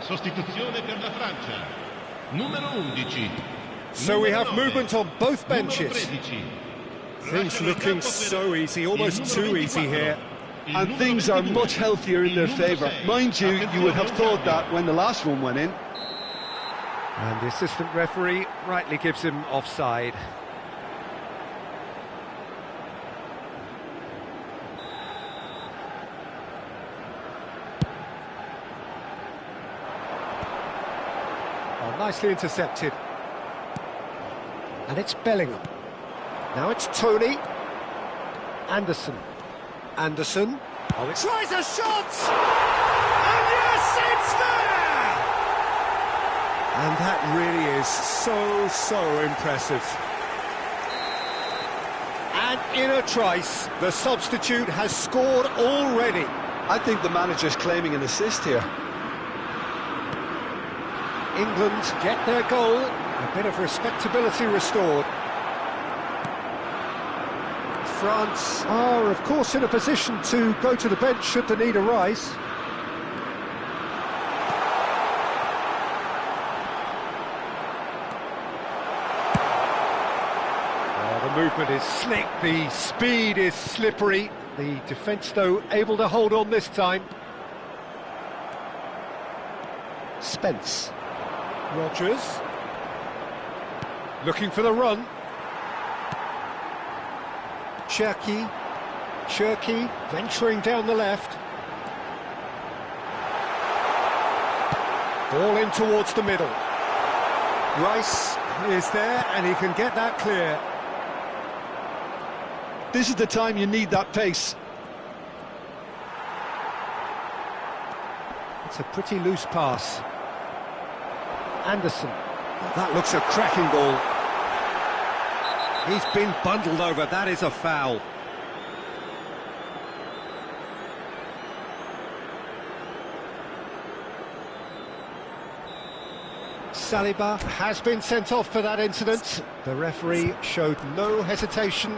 Sostituzione per la Francia. Numero 11. So we have movement on both benches. Things looking so easy, almost too easy here. And things are much healthier in their favour. Mind you, you would have thought that when the last one went in. And the assistant referee rightly gives him offside. Oh, nicely intercepted. And it's Bellingham. Now it's Tony. Anderson. Anderson. Oh, it's... tries a shot! And yes, it's there! And that really is so impressive. And in a trice, the substitute has scored already. I think the manager's claiming an assist here. England get their goal, a bit of respectability restored. France are, of course, in a position to go to the bench should the need arise. The movement is slick, the speed is slippery. The defence, though, able to hold on this time. Spence. Rodgers. Looking for the run. Cherki venturing down the left. Ball in towards the middle. Rice is there and he can get that clear. This is the time you need that pace. It's a pretty loose pass. Anderson. Oh, that looks a cracking ball. He's been bundled over, that is a foul. Saliba has been sent off for that incident. The referee showed no hesitation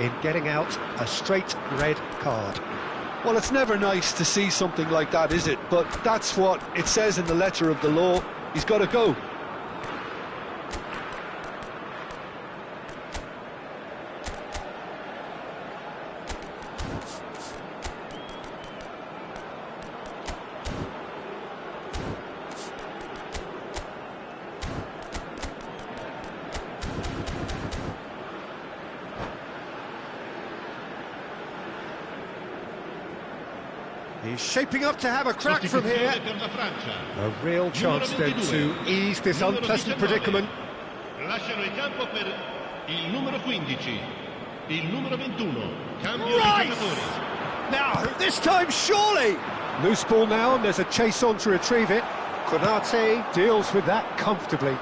in getting out a straight red card. Well, it's never nice to see something like that, is it? But that's what it says in the letter of the law. He's got to go. He's shaping up to have a crack from here. A real chance then to ease this unpleasant predicament. Lasciano il campo per il numero 15, il numero 21. Cambio di giocatori. Now, this time surely! Loose ball now, and there's a chase on to retrieve it. Konate deals with that comfortably.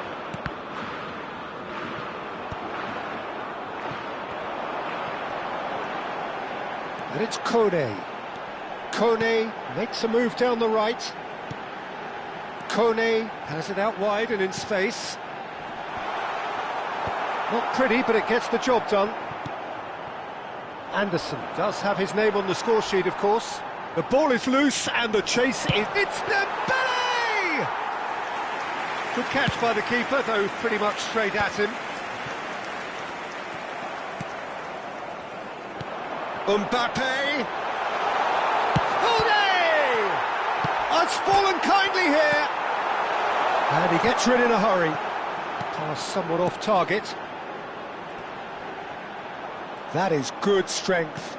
And it's Kone. Kone makes a move down the right. Kone has it out wide and in space. Not pretty, but it gets the job done. Anderson does have his name on the score sheet, of course. The ball is loose and the chase is... It's Dembele! Good catch by the keeper, though pretty much straight at him. Mbappe! It's fallen kindly here. And he gets rid in a hurry. Pass somewhat off target. That is good strength.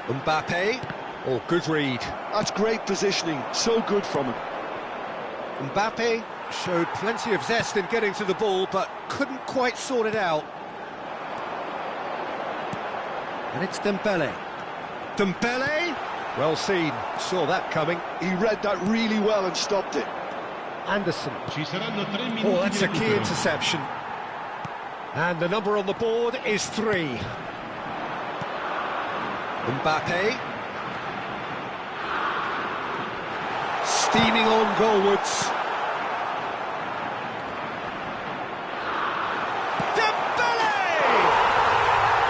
Mbappe. Oh, good read. That's great positioning. So good from him. Mbappe showed plenty of zest in getting to the ball, but couldn't quite sort it out. And it's Dembele. Dembele? Well seen, saw that coming. He read that really well and stopped it. Anderson. Ci saranno 3 minuti Oh, that's di a key recupero. interception. And the number on the board is 3. Mbappe. Steaming on goalwards.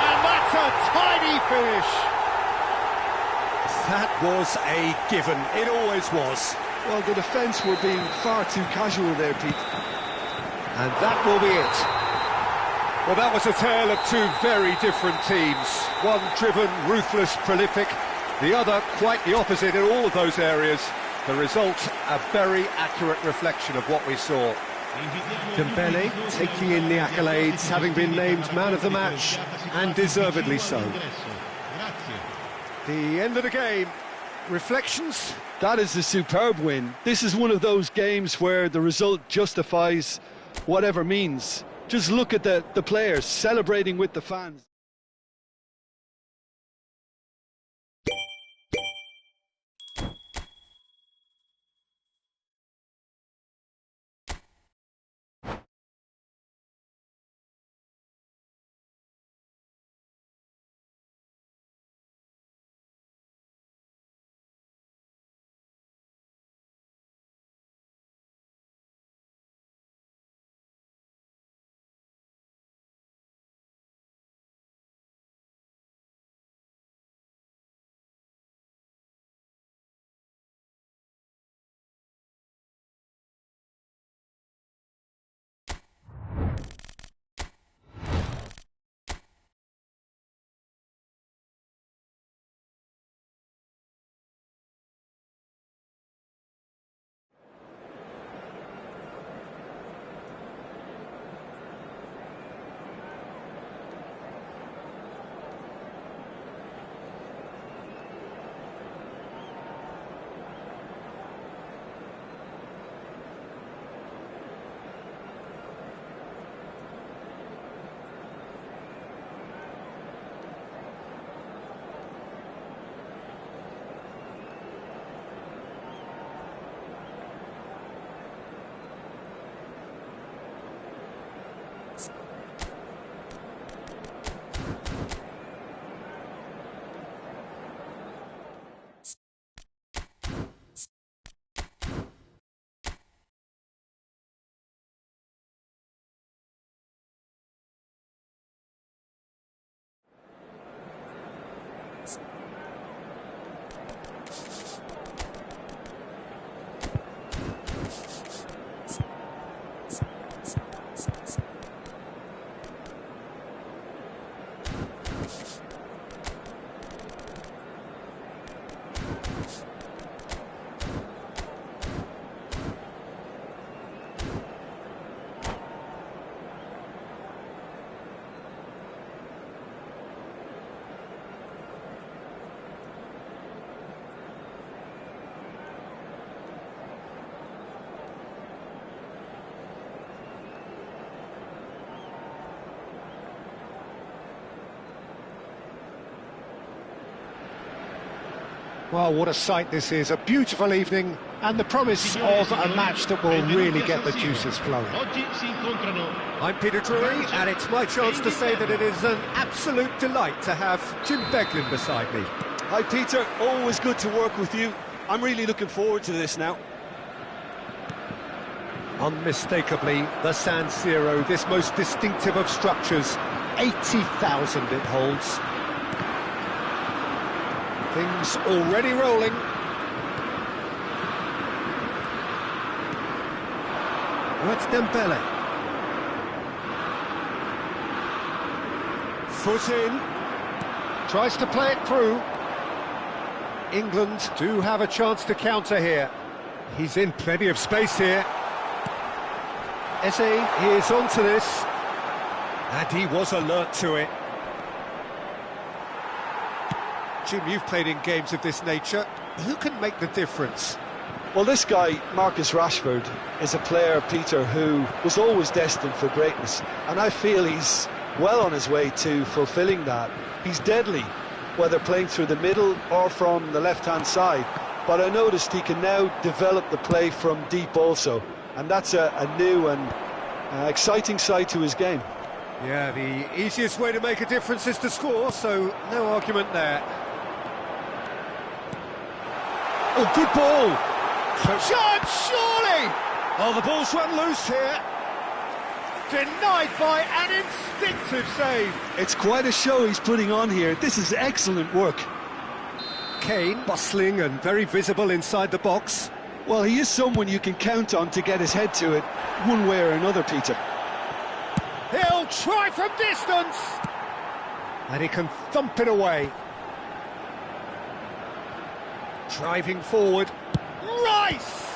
And that's a tidy finish. That was a given. It always was. Well, the defence were being far too casual there, Pete. And that will be it. Well, that was a tale of two very different teams. One driven, ruthless, prolific. The other quite the opposite in all of those areas. The result, a very accurate reflection of what we saw. Dembele taking in the accolades, having been named man of the match, and deservedly so. The end of the game. Reflections? That is a superb win. This is one of those games where the result justifies whatever means. Just look at the players celebrating with the fans. Well, what a sight this is. A beautiful evening and the promise of a match that will really get the juices flowing. I'm Peter Drury, and it's my chance to say that it is an absolute delight to have Jim Beglin beside me. Hi, Peter. Always good to work with you. I'm really looking forward to this now. Unmistakably, the San Siro, this most distinctive of structures. 80,000 it holds. Things already rolling. That's Dembele. Foot in. Tries to play it through. England do have a chance to counter here. He's in plenty of space here. Eze is onto this. And he was alert to it. Jim, you've played in games of this nature. Who can make the difference? Well, this guy, Marcus Rashford, is a player, Peter, who was always destined for greatness. And I feel he's well on his way to fulfilling that. He's deadly whether playing through the middle or from the left-hand side. But I noticed he can now develop the play from deep also, and that's a new and exciting side to his game. Yeah, the easiest way to make a difference is to score, so no argument there. Oh, good ball! Shot, surely! Oh, the ball's run loose here. Denied by an instinctive save. It's quite a show he's putting on here. This is excellent work. Kane, bustling and very visible inside the box. Well, he is someone you can count on to get his head to it, one way or another, Peter. He'll try from distance! And he can thump it away. Driving forward. Rice!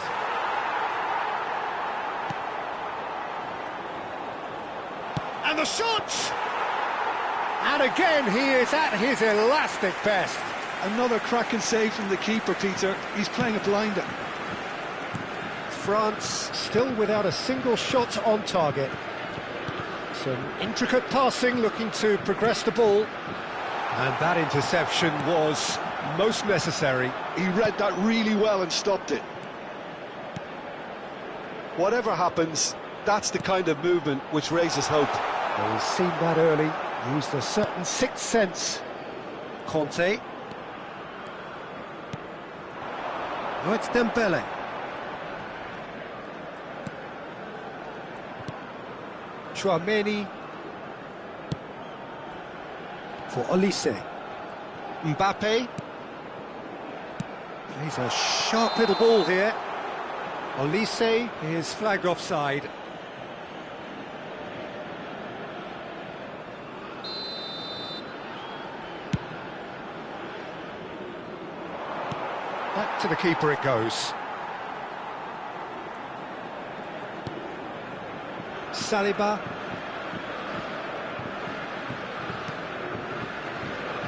And the shot! And again, he is at his elastic best. Another cracking save from the keeper, Peter. He's playing a blinder. France still without a single shot on target. Some intricate passing, looking to progress the ball. And that interception was most necessary. He read that really well and stopped it. Whatever happens, that's the kind of movement which raises hope. Well, he's seen that early, used a certain sixth sense. Conte. Oh, it's Dembele. Chouameni for Olise. Mbappe. He's a sharp little ball here. Olise is flagged offside. Back to the keeper it goes. Saliba.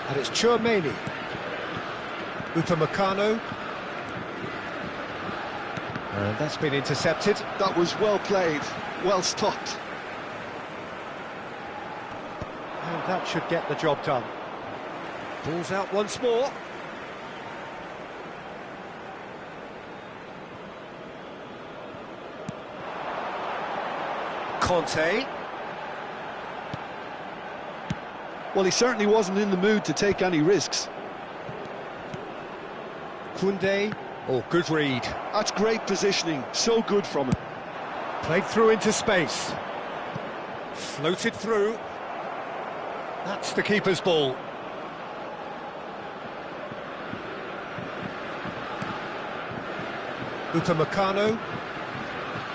And it's Chouameni. Upamecano. And that's been intercepted. That was well played, well stopped. And that should get the job done. Ball's out once more. Conte. Well, he certainly wasn't in the mood to take any risks. Koundé. Oh, good read. That's great positioning, so good from him. Played through into space. Floated through. That's the keeper's ball. Upamecano.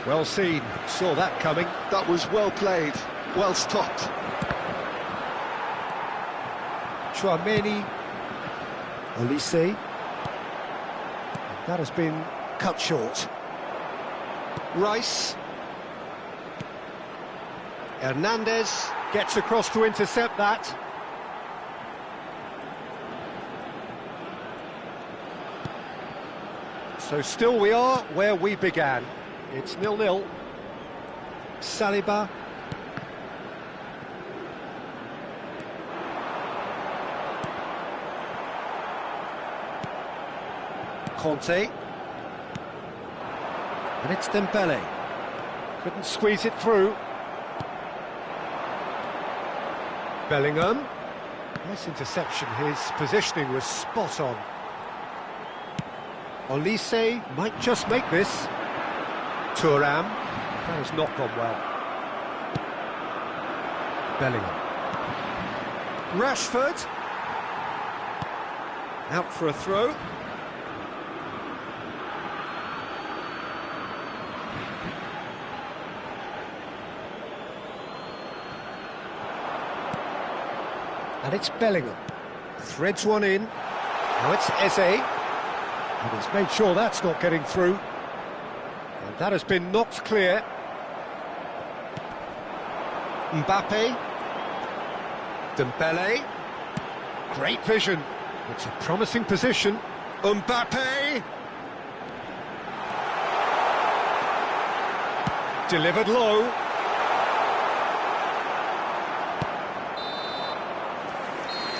Well seen, saw that coming. That was well played, well stopped. Chouameni. Olise. That has been cut short. Rice. Hernandez gets across to intercept that. So still we are where we began. It's 0-0. Saliba. Conte. And it's Dembele. Couldn't squeeze it through. Bellingham. Nice interception. His positioning was spot on. Olise might just make this. Thuram. That has not gone well. Bellingham. Rashford. Out for a throw. And it's Bellingham. Threads one in. Now it's Eze. And he's made sure that's not getting through. And that has been knocked clear. Mbappe. Dembele. Great vision. It's a promising position. Mbappe. Delivered low.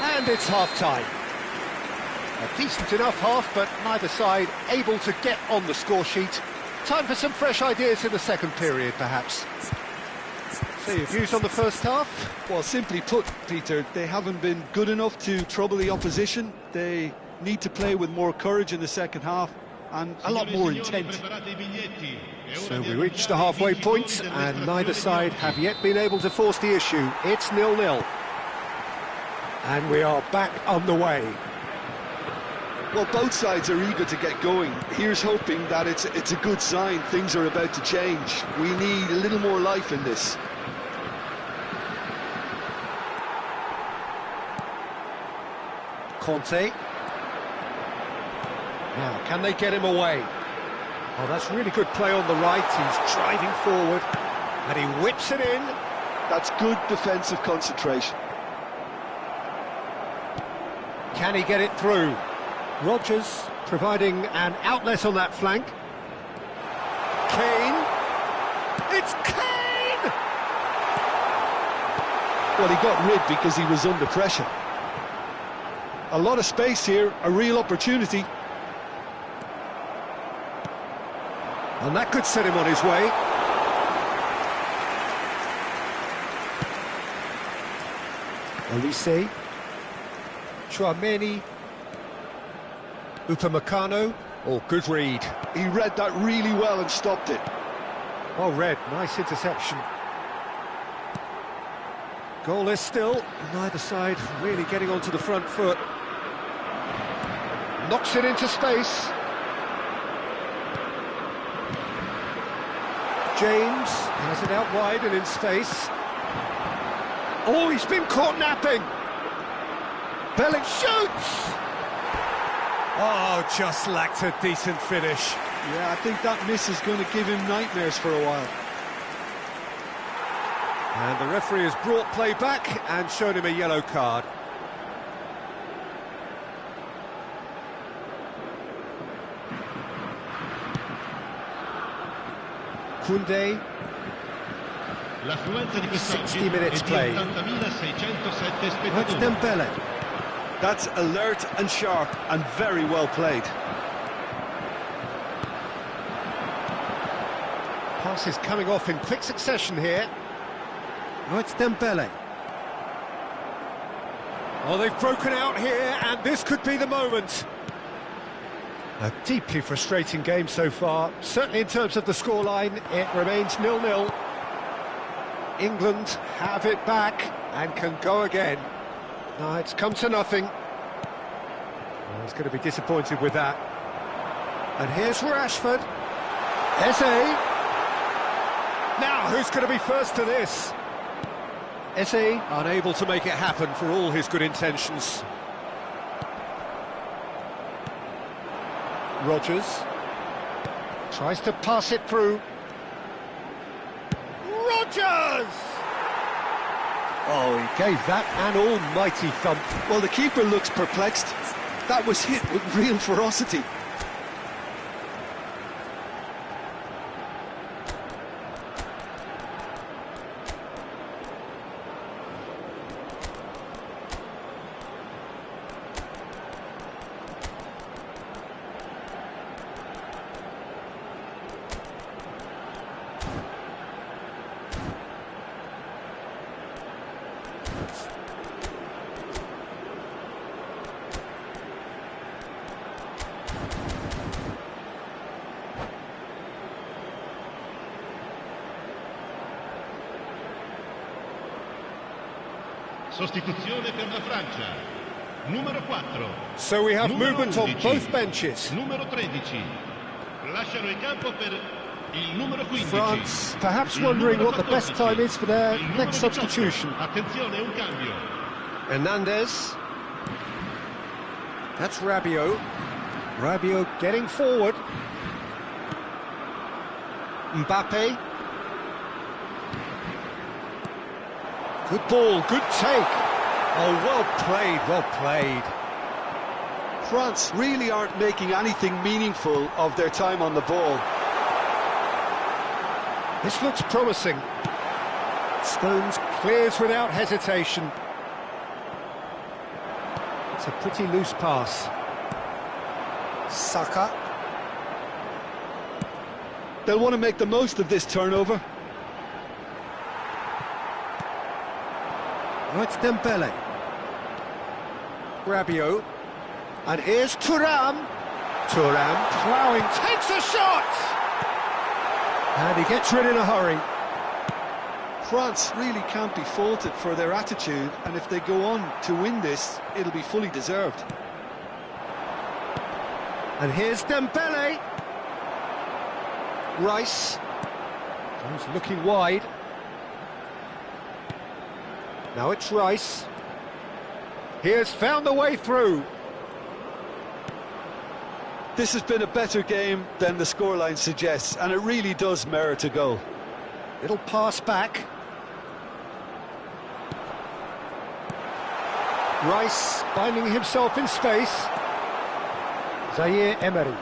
And it's half-time. A decent enough half, but neither side able to get on the score sheet. Time for some fresh ideas in the second period, perhaps. So your views on the first half? Well, simply put, Peter, they haven't been good enough to trouble the opposition. They need to play with more courage in the second half and a lot more intent. So we reach the halfway point, and neither side have yet been able to force the issue. It's 0-0. And we are back underway. Well, both sides are eager to get going. Here's hoping that it's a good sign. Things are about to change. We need a little more life in this. Conte. Now, can they get him away? Oh, that's really good play on the right. He's driving forward, and he whips it in. That's good defensive concentration. Can he get it through? Rodgers providing an outlet on that flank. Kane. It's Kane! Well, he got rid because he was under pressure. A lot of space here, a real opportunity. And that could set him on his way. Olise. Chouameni. Upamecano. Oh, good read. He read that really well and stopped it. Well read, nice interception. Goalless still, neither side really getting onto the front foot. Knocks it into space. James has it out wide and in space. Oh, he's been caught napping. Belling shoots! Oh, just lacked a decent finish. Yeah, I think that miss is going to give him nightmares for a while. And the referee has brought play back and shown him a yellow card. Koundé. 60 minutes played. That's Dembele. That's alert and sharp and very well played. Passes coming off in quick succession here. Oh, it's Dembele. Oh, they've broken out here, and this could be the moment. A deeply frustrating game so far. Certainly in terms of the scoreline, it remains 0-0. England have it back and can go again. No, it's come to nothing. Oh, he's going to be disappointed with that. And here's Rashford. Eze. Now, who's going to be first to this? Eze unable to make it happen for all his good intentions. Rodgers tries to pass it through. Rodgers! Oh, he gave that an almighty thump. Well, the keeper looks perplexed. That was hit with real ferocity. Sostituzione per la Francia. Numero 4. So we have Numero movement 11. on both benches. Numero 13. Lasciano il campo per il numero 15. France perhaps Il wondering numero what the best 14. time is for their Il numero next 18. substitution. Attenzione, un cambio. Hernandez. That's Rabiot. Rabiot getting forward. Mbappe. Good ball, good take. Oh, well played, well played. France really aren't making anything meaningful of their time on the ball. This looks promising. Stones clears without hesitation. It's a pretty loose pass. Saka. They'll want to make the most of this turnover. Now it's Dembele. Rabiot. And here's Thuram. Thuram ploughing, takes a shot! And he gets rid in a hurry. France really can't be faulted for their attitude, and if they go on to win this, it'll be fully deserved. And here's Dembele. Rice. He's looking wide. Now it's Rice. He has found the way through. This has been a better game than the scoreline suggests, and it really does merit a goal. Little pass back. Rice finding himself in space. Zaire Emery.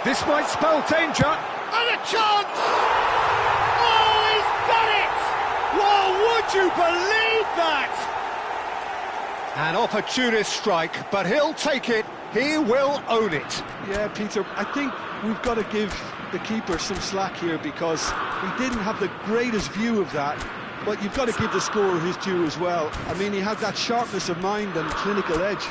This might spell danger. And a chance! Oh, he's done it! Well, would you believe that? An opportunist strike, but he'll take it. He will own it. Yeah, Peter, I think we've got to give the keeper some slack here because he didn't have the greatest view of that, but you've got to give the scorer his due as well. I mean, he had that sharpness of mind and clinical edge.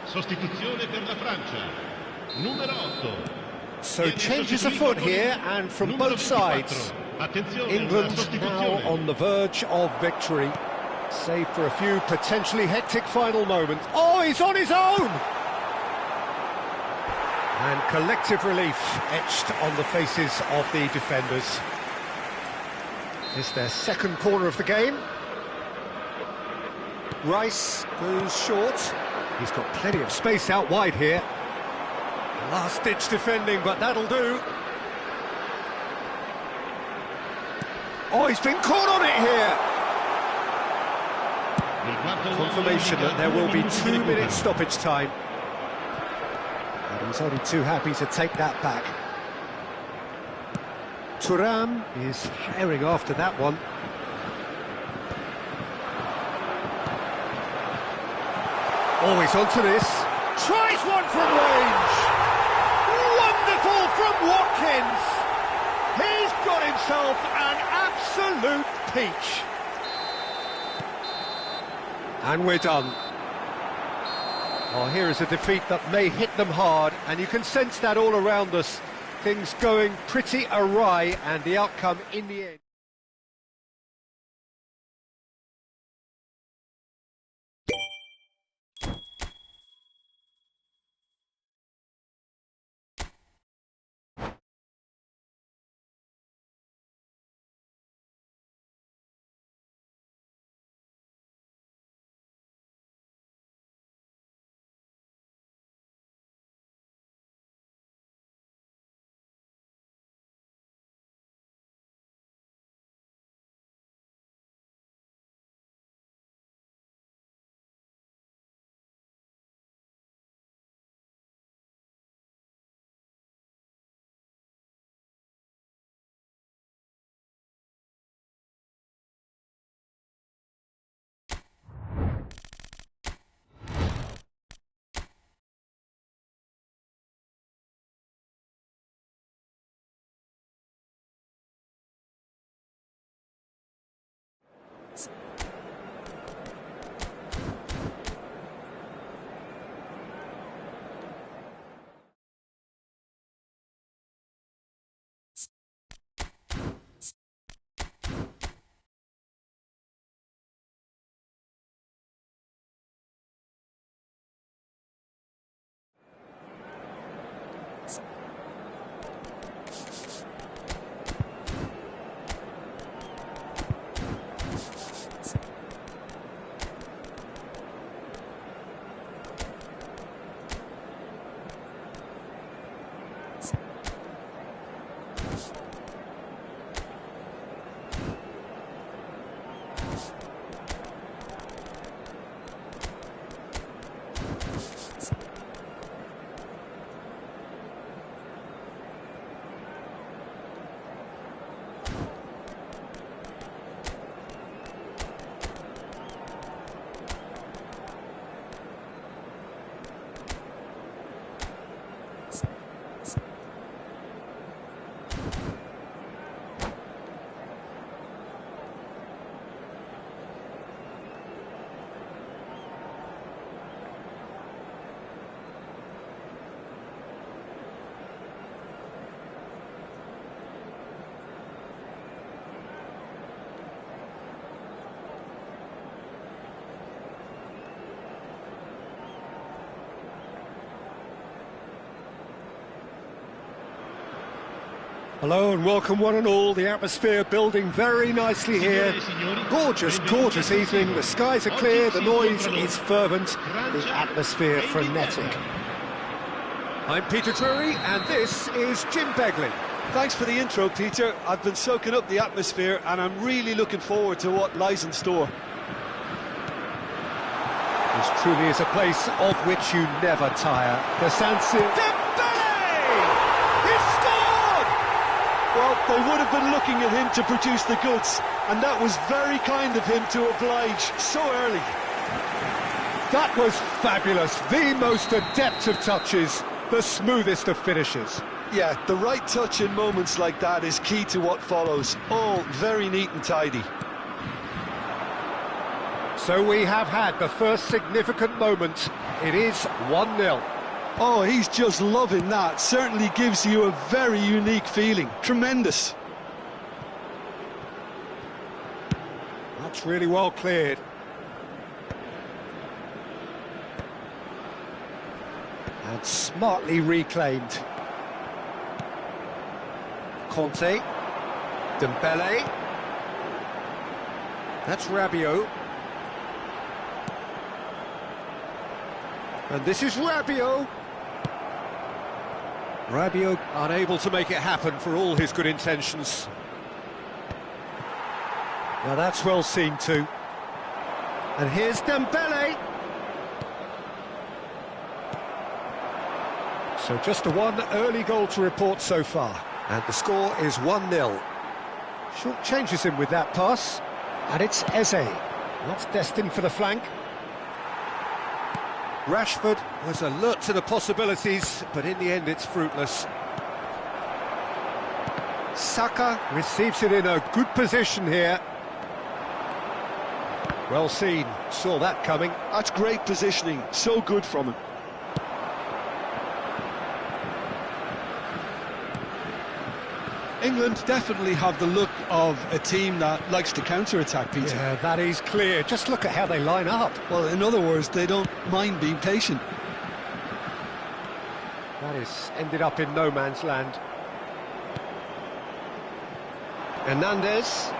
Sostituzione per la Francia. Numero 8. So changes afoot here, and from both sides. England now on the verge of victory, save for a few potentially hectic final moments. Oh, he's on his own! And collective relief etched on the faces of the defenders. It's their second corner of the game. Rice goes short. He's got plenty of space out wide here. Last-ditch defending, but that'll do. Oh, he's been caught on it here. Confirmation that there will be 2 minutes stoppage time. And he's only too happy to take that back. Thuram is herring after that one. Oh, he's onto this. Tries one from range. Wonderful from Watkins. He's got himself an absolute peach. And we're done. Oh, here is a defeat that may hit them hard, and you can sense that all around us. Things going pretty awry, and the outcome in the end. Hello and welcome one and all. The atmosphere building very nicely here. Gorgeous, gorgeous evening. The skies are clear, the noise is fervent, the atmosphere frenetic. I'm Peter Drury and this is Jim Begley. Thanks for the intro, Peter. I've been soaking up the atmosphere and I'm really looking forward to what lies in store. This truly is a place of which you never tire. The San Siro. Well, they would have been looking at him to produce the goods, and that was very kind of him to oblige so early. That was fabulous. The most adept of touches, the smoothest of finishes. Yeah, the right touch in moments like that is key to what follows. All very neat and tidy. So we have had the first significant moment. It is 1-0. Oh, he's just loving that. Certainly gives you a very unique feeling. Tremendous. That's really well cleared. And smartly reclaimed. Conte. Dembele. That's Rabiot. And this is Rabiot. Rabiot unable to make it happen for all his good intentions. Now that's well seen too. And here's Dembele. So just a one early goal to report so far. And the score is 1-0. Short changes him with that pass. And it's Eze. That's destined for the flank. Rashford was alert to the possibilities, but in the end it's fruitless. Saka receives it in a good position here. Well seen, saw that coming. That's great positioning, so good from him. England definitely have the look of a team that likes to counter-attack, Peter. Yeah, that is clear. Just look at how they line up. Well, in other words, they don't mind being patient. That is ended up in no man's land. Hernandez.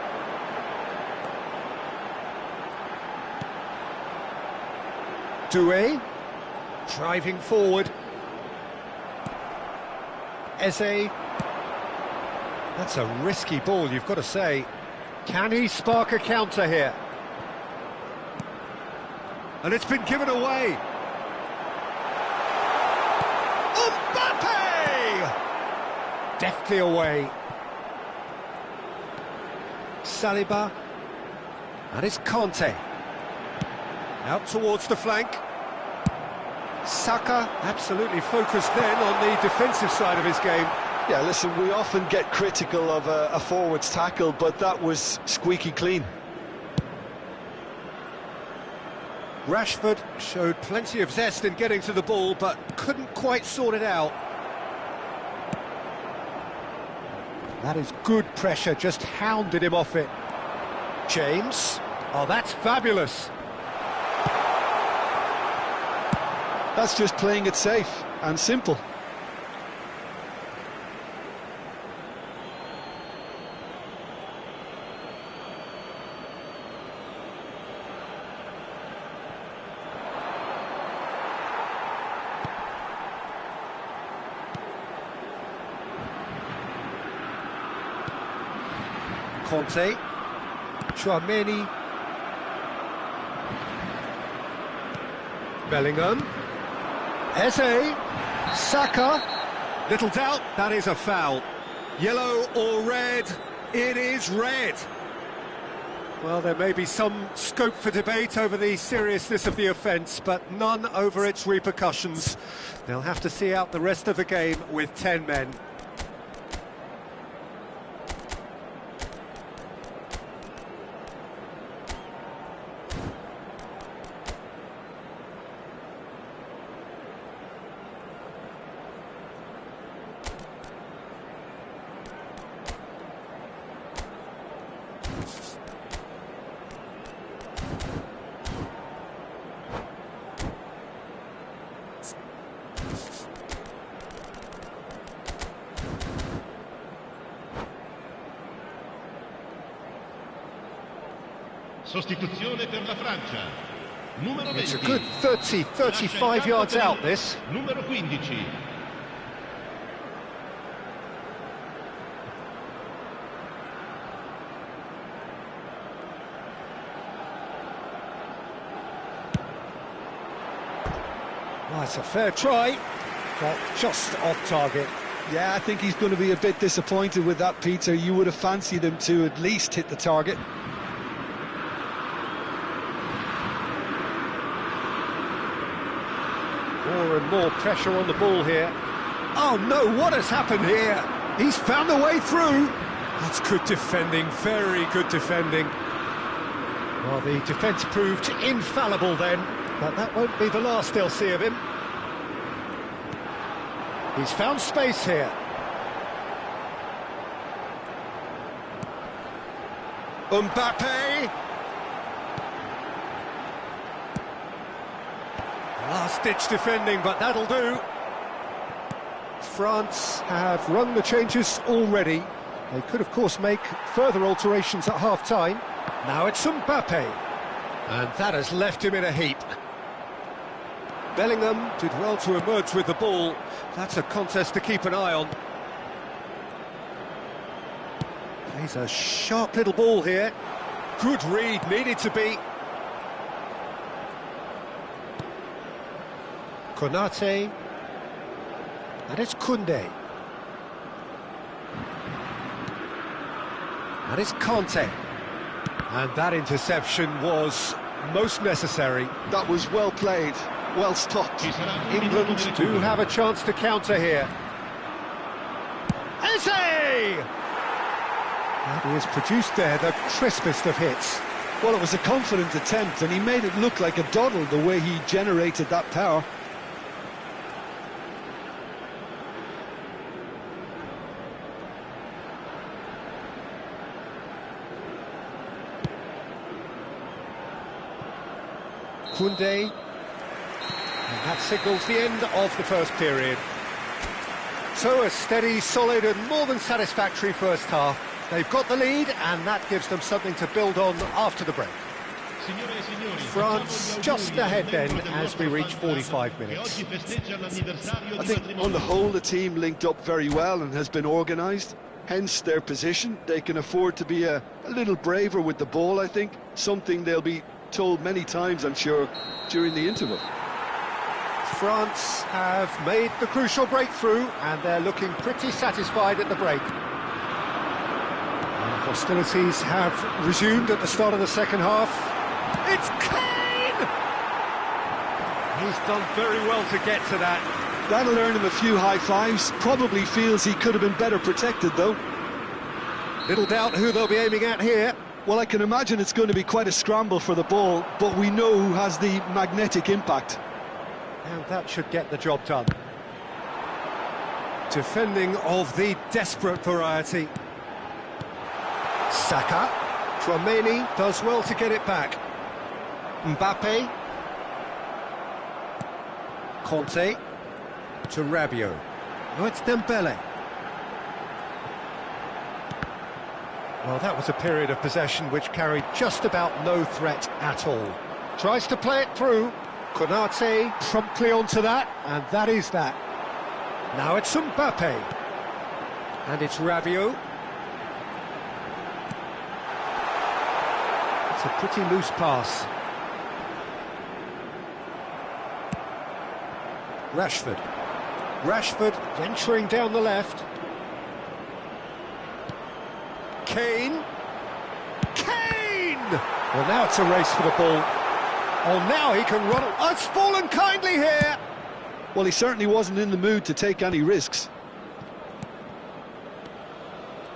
Doué. Driving forward. Eze. That's a risky ball, you've got to say. Can he spark a counter here? And it's been given away. Mbappe! Deftly away. Saliba. And it's Conte. Out towards the flank. Saka absolutely focused then on the defensive side of his game. Yeah, listen, we often get critical of a forward's tackle, but that was squeaky clean. Rashford showed plenty of zest in getting to the ball, but couldn't quite sort it out. That is good pressure, just hounded him off it. James. Oh, that's fabulous. That's just playing it safe and simple. Conte, Tchouaméni, Bellingham, Eze, Saka. Little doubt, that is a foul. Yellow or red? It is red. Well, there may be some scope for debate over the seriousness of the offence, but none over its repercussions. They'll have to see out the rest of the game with 10 men. Sostituzione per la Francia. Numero 20. It's a good 30, 35 yards out, this. Numero 15. Oh, it's a fair try, but just off target. Yeah, I think he's going to be a bit disappointed with that, Peter. You would have fancied him to at least hit the target. More and more pressure on the ball here. Oh no, what has happened here? He's found a way through. That's good defending, very good defending. Well, the defence proved infallible then, but that won't be the last they'll see of him. He's found space here. Mbappe. Last-ditch defending, but that'll do. France have rung the changes already. They could, of course, make further alterations at half-time. Now it's Mbappe. And that has left him in a heap. Bellingham did well to emerge with the ball. That's a contest to keep an eye on. Plays a sharp little ball here. Good read, needed to be. Konate, and it's Koundé. And it's Conte. And that interception was most necessary. That was well played, well stopped. England do have a chance to counter here. Eze! And he has produced there the crispest of hits. Well, it was a confident attempt, and he made it look like a doddle the way he generated that power. Koundé, and that signals the end of the first period. So a steady, solid and more than satisfactory first half. They've got the lead and that gives them something to build on after the break. France just ahead then as we reach 45 minutes. I think on the whole the team linked up very well and has been organised, hence their position. They can afford to be a little braver with the ball, I think, something they'll be told many times, I'm sure, during the interval. France have made the crucial breakthrough and they're looking pretty satisfied at the break. And hostilities have resumed at the start of the second half. It's Kane! He's done very well to get to that. That'll earn him a few high fives. Probably feels he could have been better protected, though. Little doubt who they'll be aiming at here. Well, I can imagine it's going to be quite a scramble for the ball, but we know who has the magnetic impact. And that should get the job done. Defending of the desperate variety. Saka. Tchouaméni does well to get it back. Mbappe. Conte. To Rabiot. Oh, it's Dembele. Well, that was a period of possession which carried just about no threat at all. Tries to play it through. Konate promptly onto that, and that is that. Now it's Mbappe. And it's Rabiot. It's a pretty loose pass. Rashford venturing down the left. Kane! Well, now it's a race for the ball. Oh, now he can run. Oh, it's fallen kindly here! Well, he certainly wasn't in the mood to take any risks.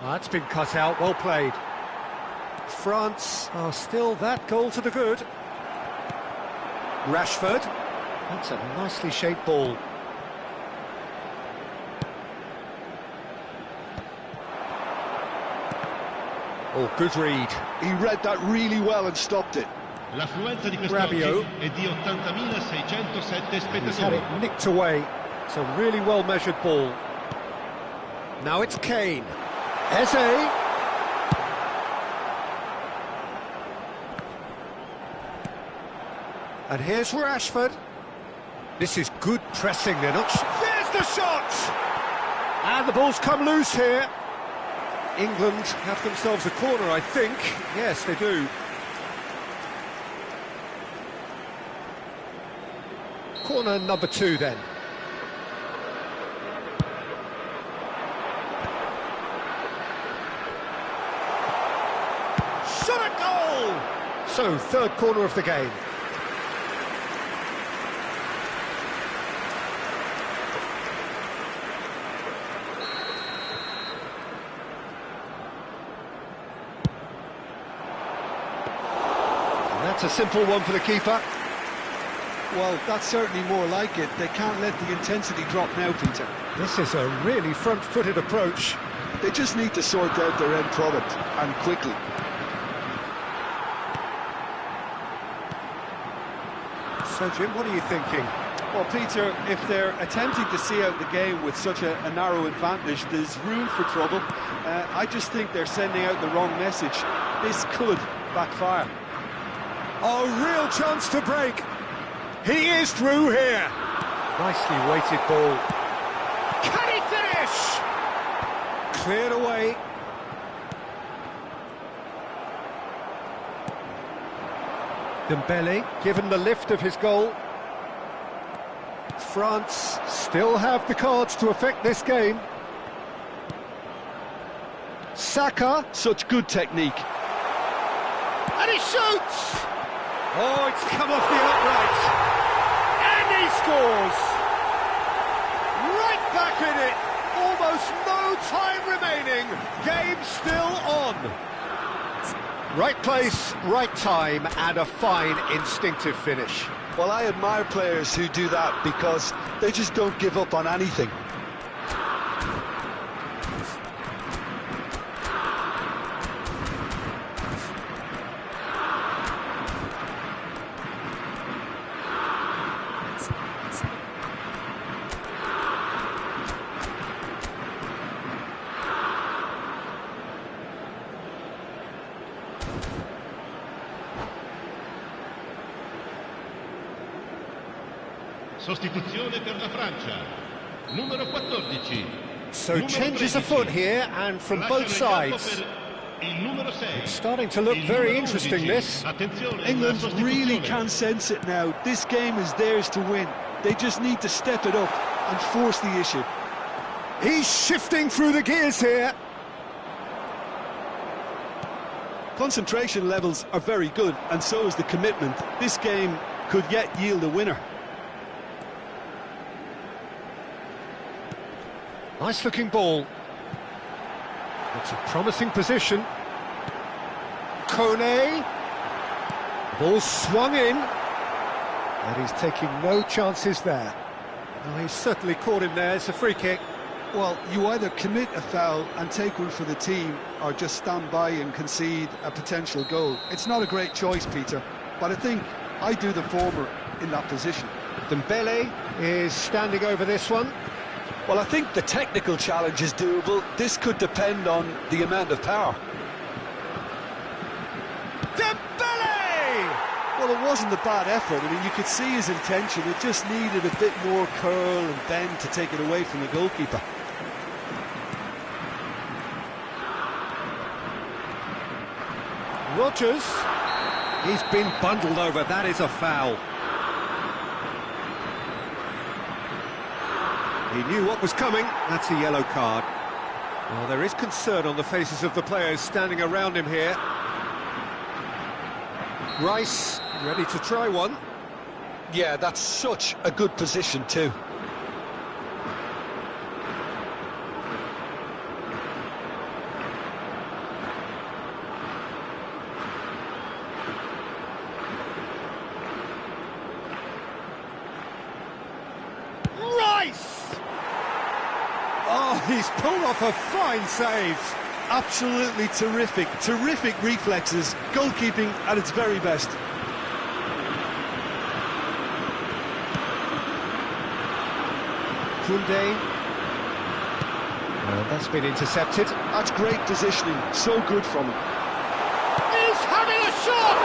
Oh, that's been cut out, well played. France are still that goal to the good. Rashford. That's a nicely shaped ball. Oh, good read. He read that really well and stopped it. L'affluenza di quest'oggi è di 80.607 He's had spettatori. it nicked away. It's a really well-measured ball. Now it's Kane. Eze. And here's Rashford. This is good pressing, they're not... There's the shot! And the ball's come loose here. England have themselves a corner, I think. Yes, they do. Corner number 2, then. Shot at goal! So, third corner of the game. That's a simple one for the keeper. Well, that's certainly more like it. They can't let the intensity drop now, Peter. This is a really front-footed approach. They just need to sort out their end product, and quickly. So, Jim, what are you thinking? Well, Peter, if they're attempting to see out the game with such a narrow advantage, there's room for trouble. I just think they're sending out the wrong message. This could backfire. Oh, real chance to break. He is through here. Nicely weighted ball. Can he finish? Cleared away. Dembele given the lift of his goal. France still have the cards to affect this game. Saka. Such good technique. And he shoots! Oh, it's come off the upright. And he scores! Right back in it. Almost no time remaining. Game still on. Right place, right time, and a fine instinctive finish. Well, I admire players who do that because they just don't give up on anything. Sostituzione per la Francia. Numero 14. So Numero changes 13. afoot here, and from both Lasciano il campo sides. per il numero 6. It's starting to look Il very numero interesting, 11. this. Attenzione, England una really sostituzione. can sense it now. This game is theirs to win. They just need to step it up and force the issue. He's shifting through the gears here. Concentration levels are very good, and so is the commitment. This game could yet yield a winner. Nice looking ball. It's a promising position. Kone. Ball swung in. And he's taking no chances there. Oh, he's certainly caught him there. It's a free kick. Well, you either commit a foul and take one for the team, or just stand by and concede a potential goal. It's not a great choice, Peter, but I think I do the former in that position. Dembele is standing over this one. Well, I think the technical challenge is doable. This could depend on the amount of power. Dembele! Well, it wasn't a bad effort. I mean, you could see his intention. It just needed a bit more curl and bend to take it away from the goalkeeper. Rodgers. He's been bundled over, that is a foul. He knew what was coming, that's a yellow card. Well, there is concern on the faces of the players standing around him here. Rice, ready to try one. Yeah, that's such a good position too. Rice! Oh, he's pulled off a fine save. Absolutely terrific, terrific reflexes, goalkeeping at its very best. Koundé. And that's been intercepted. That's great positioning, so good from him. He's having a shot!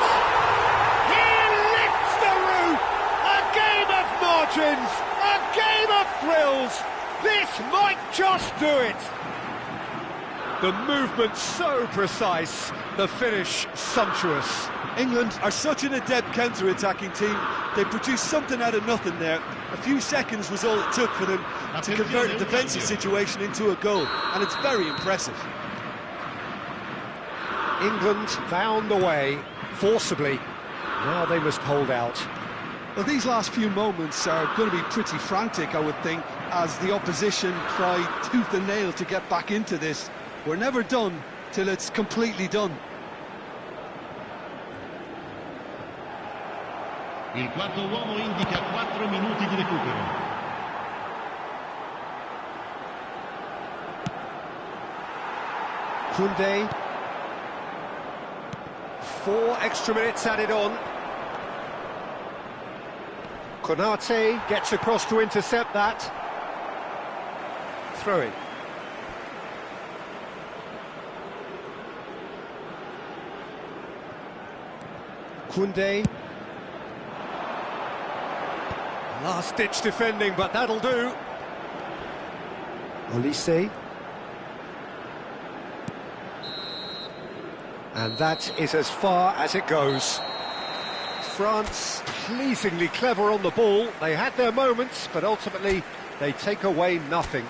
He lifts the roof! A game of margins! A game of thrills! This might just do it! The movement so precise, the finish sumptuous. England are such an adept counter-attacking team. They produced something out of nothing there. A few seconds was all it took for them to convert a defensive situation into a goal, and it's very impressive. England found a way, forcibly. Now they must hold out. Well, these last few moments are going to be pretty frantic, I would think, as the opposition try tooth and nail to get back into this. We're never done till it's completely done. Il quarto uomo indica 4 minuti di recupero. Koundé. 4 extra minutes added on. Konate gets across to intercept that. Throw-in. Koundé. Last-ditch defending, but that'll do. Olise. And that is as far as it goes. France pleasingly clever on the ball. They had their moments, but ultimately they take away nothing.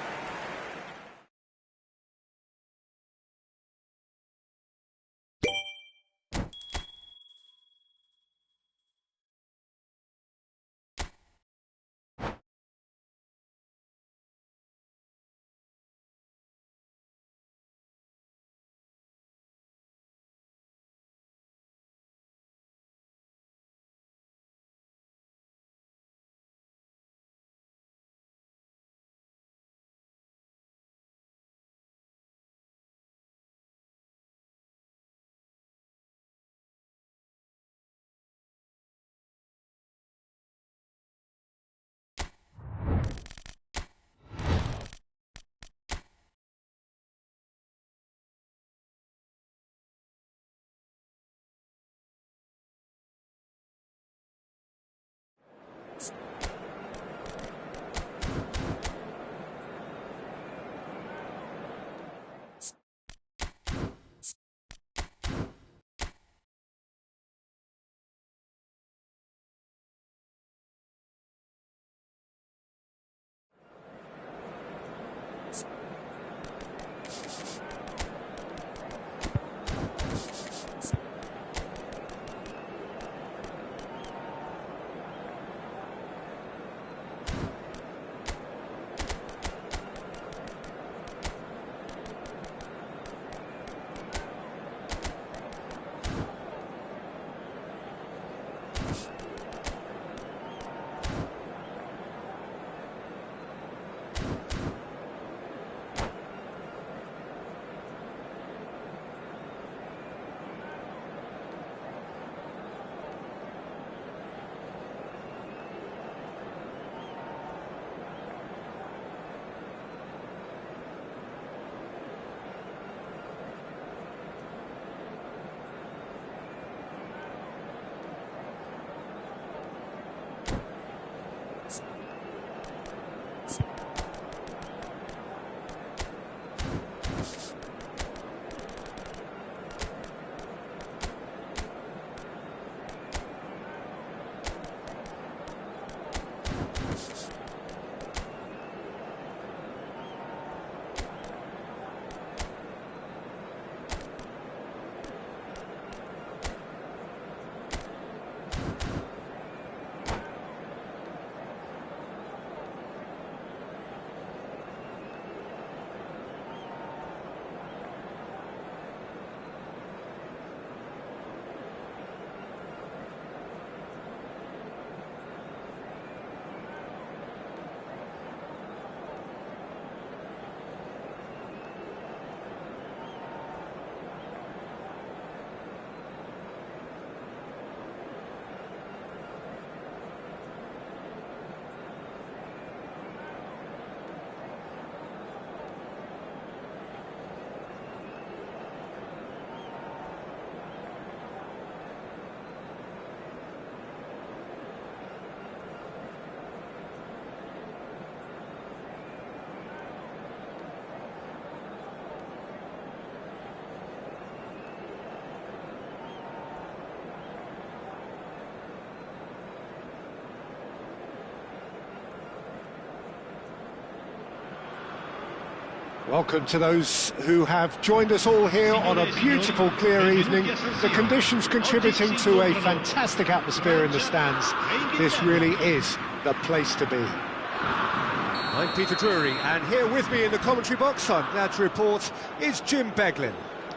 Welcome to those who have joined us all here on a beautiful, clear evening. The conditions contributing to a fantastic atmosphere in the stands. This really is the place to be. I'm Peter Drury, and here with me in the commentary box, I'm glad to report, is Jim Beglin.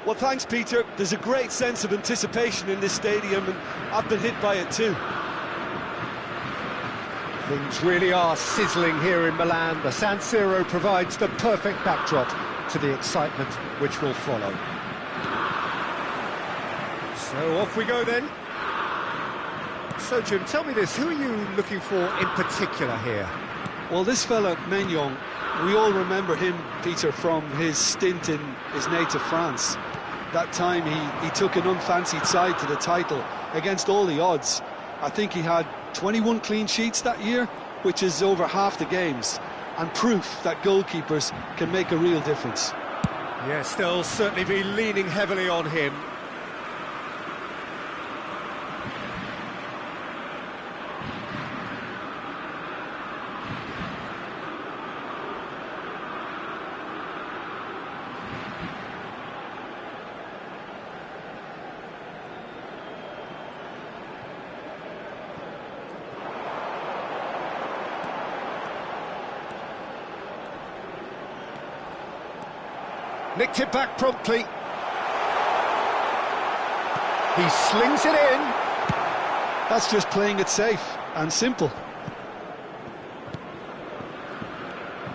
Well, thanks, Peter. There's a great sense of anticipation in this stadium, and I've been hit by it too. Things really are sizzling here in Milan. The San Siro provides the perfect backdrop to the excitement which will follow. So off we go then. So Jim, tell me this, who are you looking for in particular here? Well, this fella, Maignan, we all remember him, Peter, from his stint in his native France. That time he took an unfancied side to the title against all the odds. I think he had 21 clean sheets that year, which is over half the games, and proof that goalkeepers can make a real difference. Yes, they'll certainly be leaning heavily on him. Nicked it back promptly. He slings it in. That's just playing it safe and simple.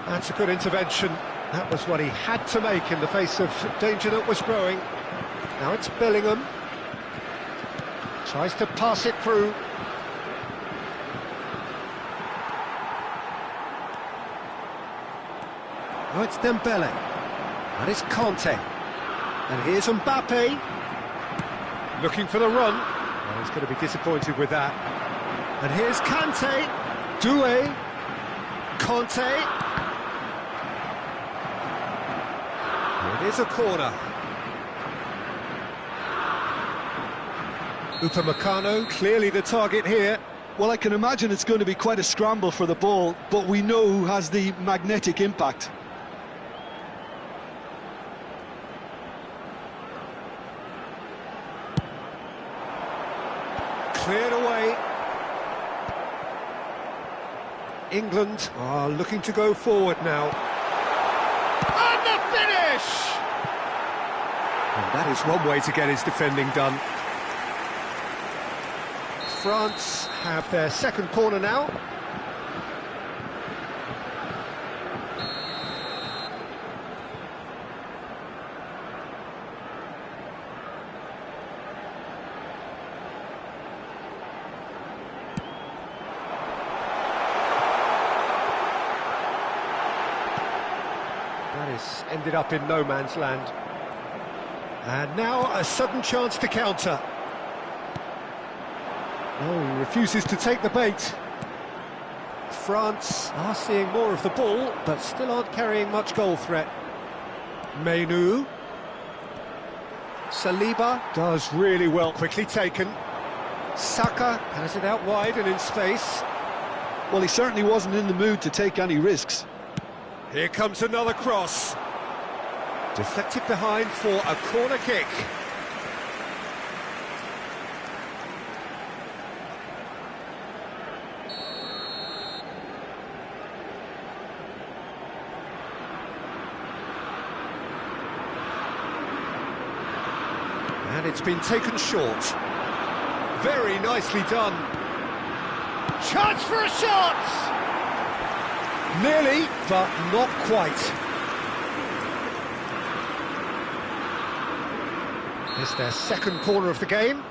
That's a good intervention. That was what he had to make in the face of danger that was growing. Now it's Bellingham. Tries to pass it through. Oh, it's Dembele. And it's Conte. And here's Mbappe. Looking for the run. Well, he's going to be disappointed with that. And here's Kante. Doué. Conte. It is a corner. Upamecano, clearly the target here. Well, I can imagine it's going to be quite a scramble for the ball, but we know who has the magnetic impact. Cleared away. England are looking to go forward now. And the finish! And that is one way to get his defending done. France have their second corner now. Ended up in no man's land. And now a sudden chance to counter. Oh, he refuses to take the bait. France are seeing more of the ball, but still aren't carrying much goal threat. Menu. Saliba does really well, quickly taken. Saka has it out wide and in space. Well, he certainly wasn't in the mood to take any risks. Here comes another cross. Deflected behind for a corner kick. And it's been taken short. Very nicely done. Chance for a shot! Nearly, but not quite. It's their second corner of the game.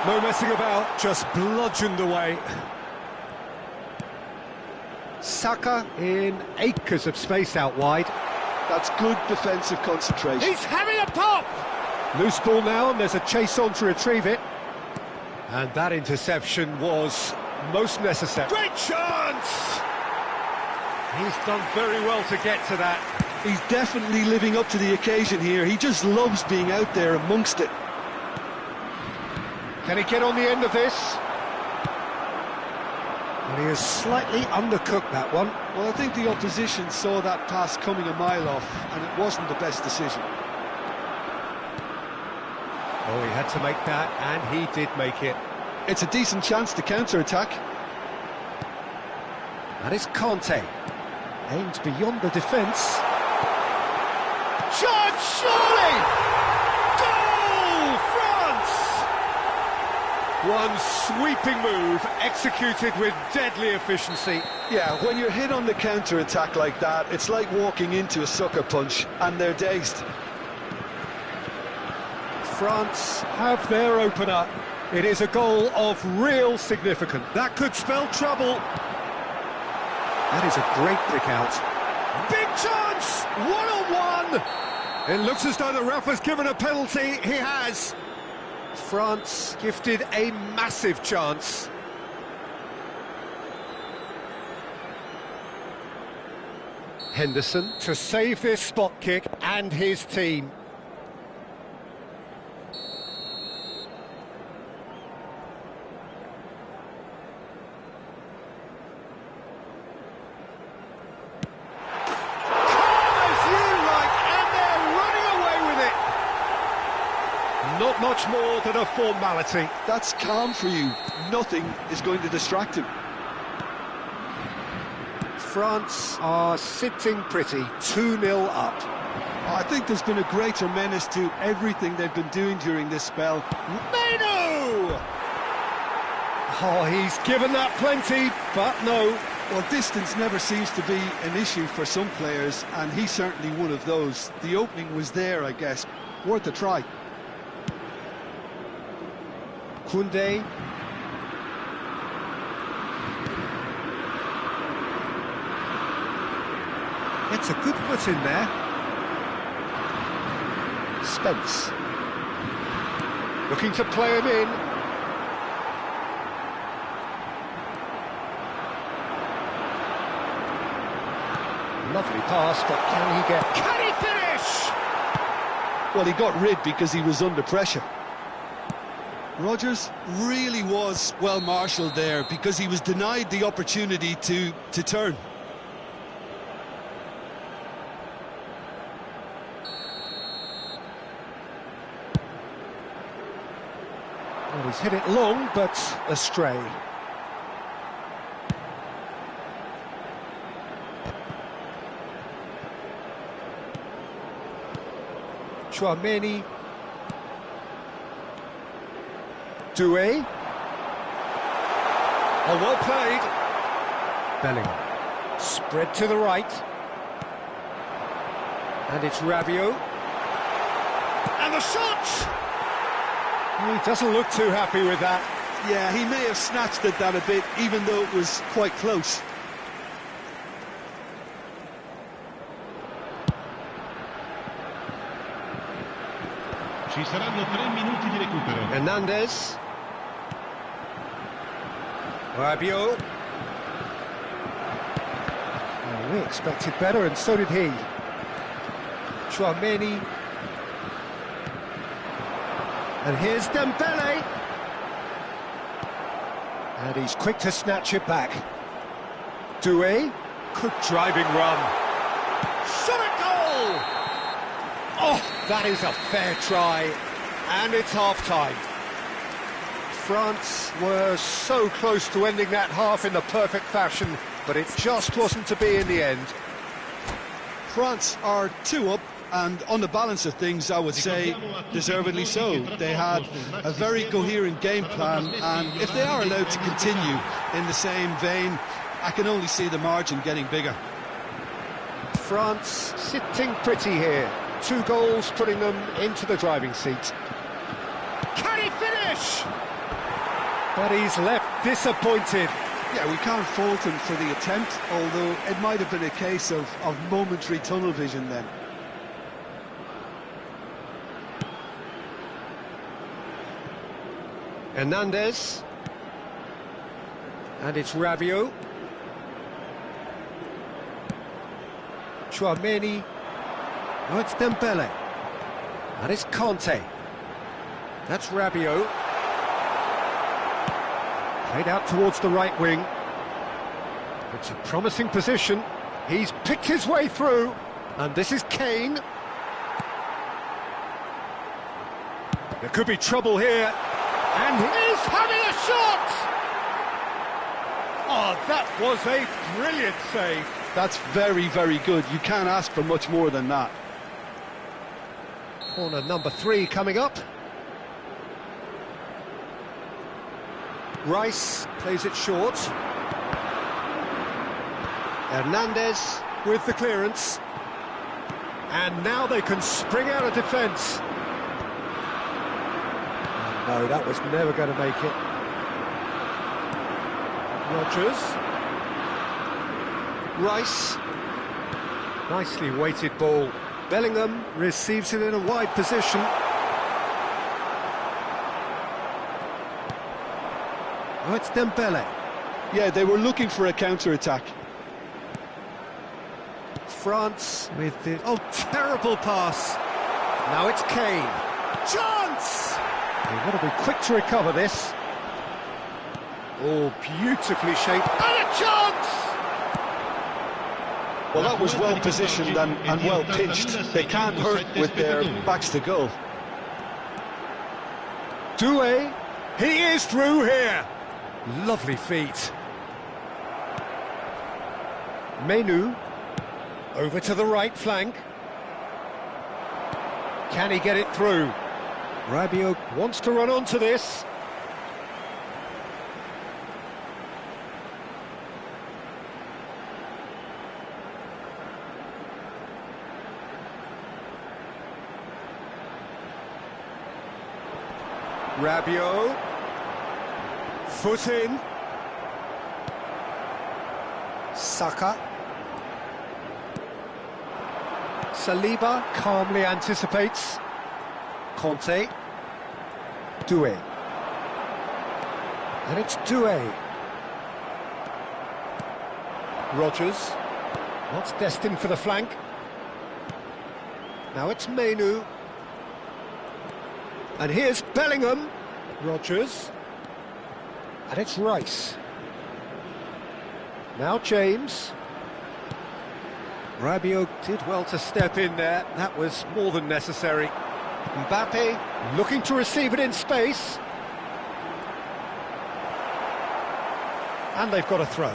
No messing about, just bludgeoned away. Saka in acres of space out wide. That's good defensive concentration. He's having a pop! Loose ball now, and there's a chase on to retrieve it. And that interception was most necessary. Great chance! He's done very well to get to that. He's definitely living up to the occasion here. He just loves being out there amongst it. Can he get on the end of this? Well, he has slightly undercooked that one. Well, I think the opposition saw that pass coming a mile off, and it wasn't the best decision. Oh, he had to make that, and he did make it. It's a decent chance to counter-attack. That is Conte. Aimed beyond the defence. Shot, surely! Goal, France! One sweeping move, executed with deadly efficiency. Yeah, when you're hit on the counter-attack like that, it's like walking into a sucker punch, and they're dazed. France have their opener. It is a goal of real significance. That could spell trouble. That is a great pick out. Big chance! One-on-one! It looks as though the ref has given a penalty. He has. France gifted a massive chance. Henderson to save this spot kick and his team. Not much more than a formality. That's calm for you. Nothing is going to distract him. France are sitting pretty, 2-0 up. I think there's been a greater menace to everything they've been doing during this spell. Meno! Oh, he's given that plenty, but no. Well, distance never seems to be an issue for some players, and he's certainly one of those. The opening was there, I guess. Worth a try. Koundé. It's a good foot in there. Spence. Looking to play him in. Lovely pass, but can he get... Can he finish? Well, he got rid because he was under pressure. Rodgers really was well marshalled there because he was denied the opportunity to turn. Well, he's hit it long, but astray. Chouameni. Doué. Oh, well played. Bellingham. Spread to the right. And it's Rabiot. And the shot! He doesn't look too happy with that. Yeah, he may have snatched at that a bit, even though it was quite close. Ci saranno 3 minuti di recupero. Hernandez. Rabiot. Oh, we expected better, and so did he. Chouameni. And here's Dembele. And he's quick to snatch it back. Doué. Good driving run. Shot at goal! Oh, that is a fair try. And it's half-time. France were so close to ending that half in the perfect fashion, but it just wasn't to be in the end. France are 2 up, and on the balance of things, I would say deservedly so. They had a very coherent game plan, and if they are allowed to continue in the same vein, I can only see the margin getting bigger. France sitting pretty here. 2 goals putting them into the driving seat. Can he finish? But he's left disappointed. Yeah, we can't fault him for the attempt, although it might have been a case of momentary tunnel vision then. Hernandez. And it's Rabiot. Chouameni. Oh, it's Dembele. And it's Conte. That's Rabiot. Played out towards the right wing. It's a promising position. He's picked his way through, and this is Kane. There could be trouble here, and he's having a shot! Oh, that was a brilliant save. That's very, very good. You can't ask for much more than that. Corner number 3 coming up. Rice plays it short. Hernandez with the clearance. And now they can spring out of defence. No, that was never going to make it. Rodgers. Rice. Nicely weighted ball. Bellingham receives it in a wide position. Oh, it's Dembele. Yeah, they were looking for a counter-attack. France with the... Oh, terrible pass. Now it's Kane. Chance! They've got to be quick to recover this. Oh, beautifully shaped. And a chance! Well, that was well positioned and well pitched. They can't hurt with their backs to goal. Doué, he is through here. Lovely feet. Menu, over to the right flank. Can he get it through? Rabiot wants to run onto this. Rabiot, foot in. Saka. Saliba calmly anticipates. Conte. Doué. And it's Doué. Rodgers. Not destined for the flank. Now it's Menu. And here's Bellingham. Rodgers. And it's Rice. Now James. Rabiot did well to step in there. That was more than necessary. Mbappe looking to receive it in space. And they've got a throw.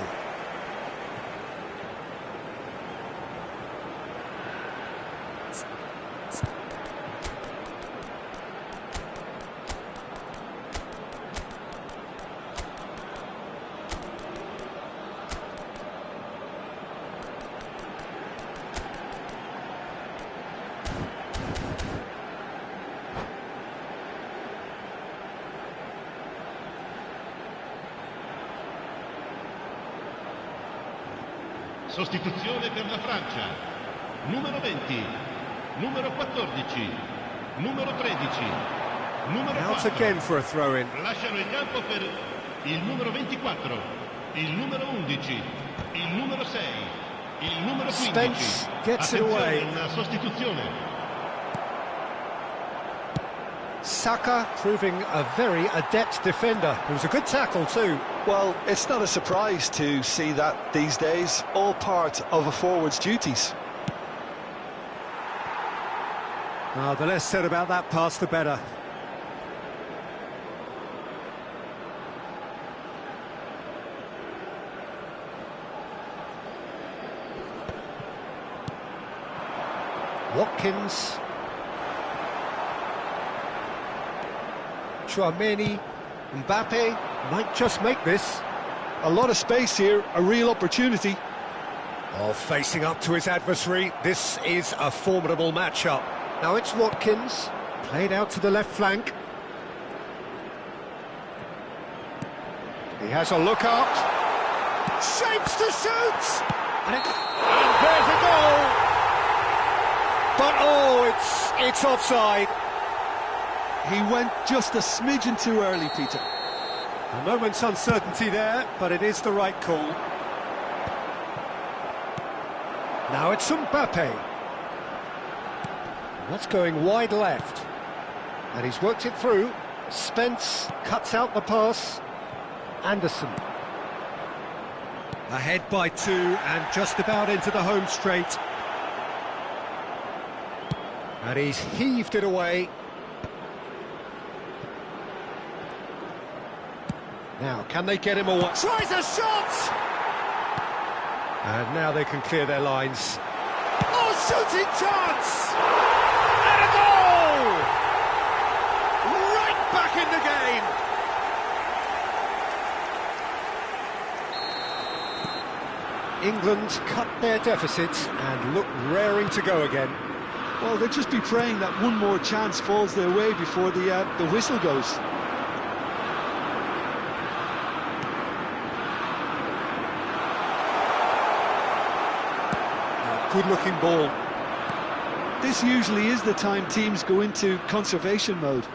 Sostituzione per la Francia. Numero 20, numero 14, numero 13, numero 4. Out again for a throw-in. Lasciano il campo per il numero 24, il numero 11, il numero 6, il numero 15. Spence gets it away. Una sostituzione. Saka proving a very adept defender. It was a good tackle too. Well, it's not a surprise to see that these days, all part of a forward's duties. The less said about that pass, the better. Watkins. Chouameni. Mbappe might just make this. A lot of space here, a real opportunity. Oh, facing up to his adversary, this is a formidable matchup. Now it's Watkins, played out to the left flank. He has a look up. Shapes to shoot! And there's a goal! But oh, it's offside. He went just a smidgen too early, Peter. A moment's uncertainty there, but it is the right call. Now it's Mbappe. That's going wide left. And he's worked it through. Spence cuts out the pass. Anderson. Ahead by 2 and just about into the home straight. And he's heaved it away. Now, can they get him away? Tries a shot! And now they can clear their lines. Oh, shooting chance! And a goal! Right back in the game. England cut their deficit and look raring to go again. Well, they'll just be praying that one more chance falls their way before the whistle goes. Good-looking ball. This usually is the time teams go into conservation mode.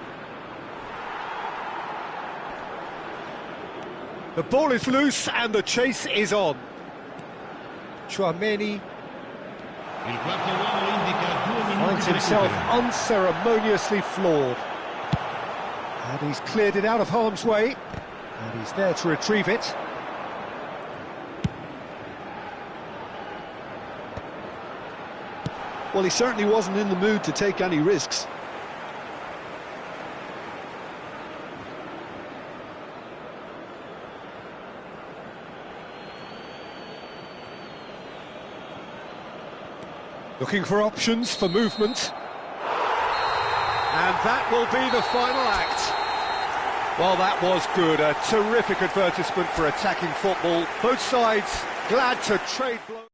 The ball is loose and the chase is on. Chouameni Il quarto uomo indica 2 minuti finds di himself recupero. unceremoniously floored. And he's cleared it out of harm's way. And he's there to retrieve it. Well, he certainly wasn't in the mood to take any risks. Looking for options for movement. And that will be the final act. Well, that was good. A terrific advertisement for attacking football. Both sides glad to trade blows.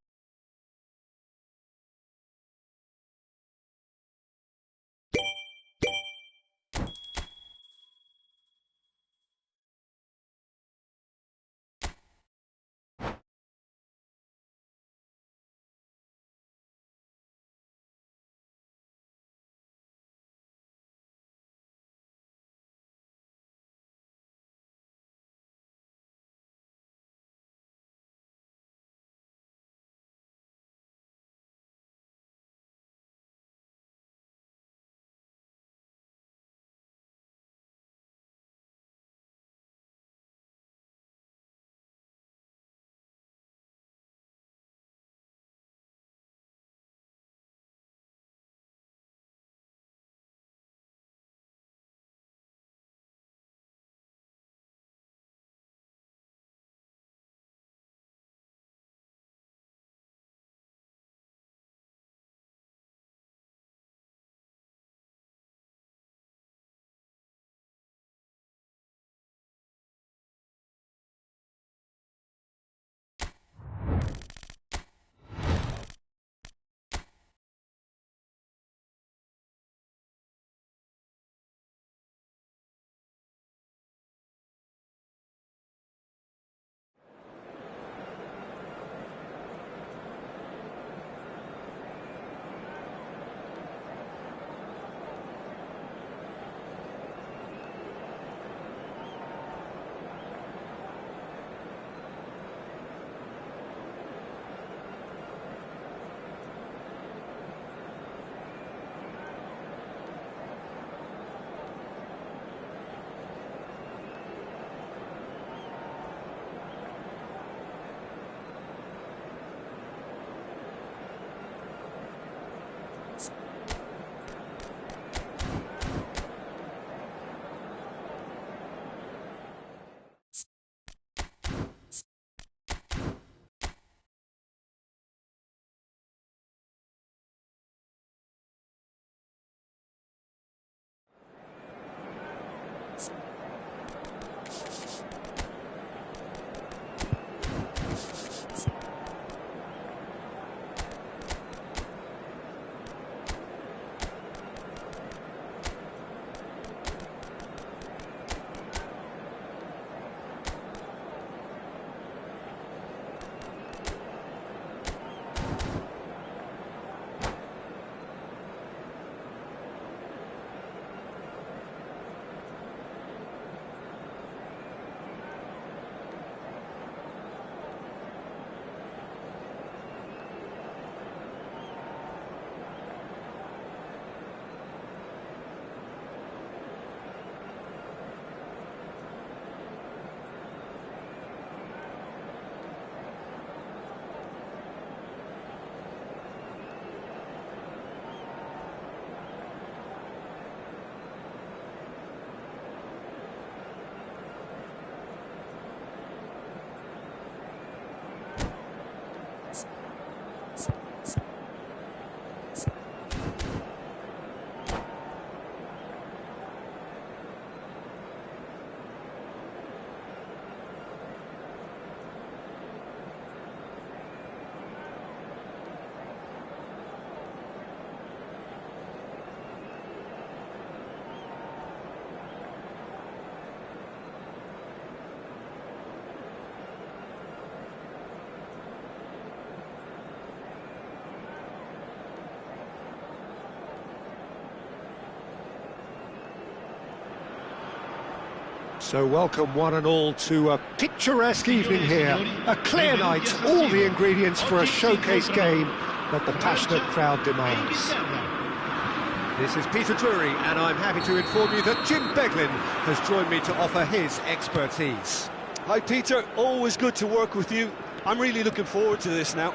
So welcome one and all to a picturesque evening here. A clear night, all the ingredients for a showcase game that the passionate crowd demands. This is Peter Drury, and I'm happy to inform you that Jim Beglin has joined me to offer his expertise. Hi Peter, always good to work with you. I'm really looking forward to this now.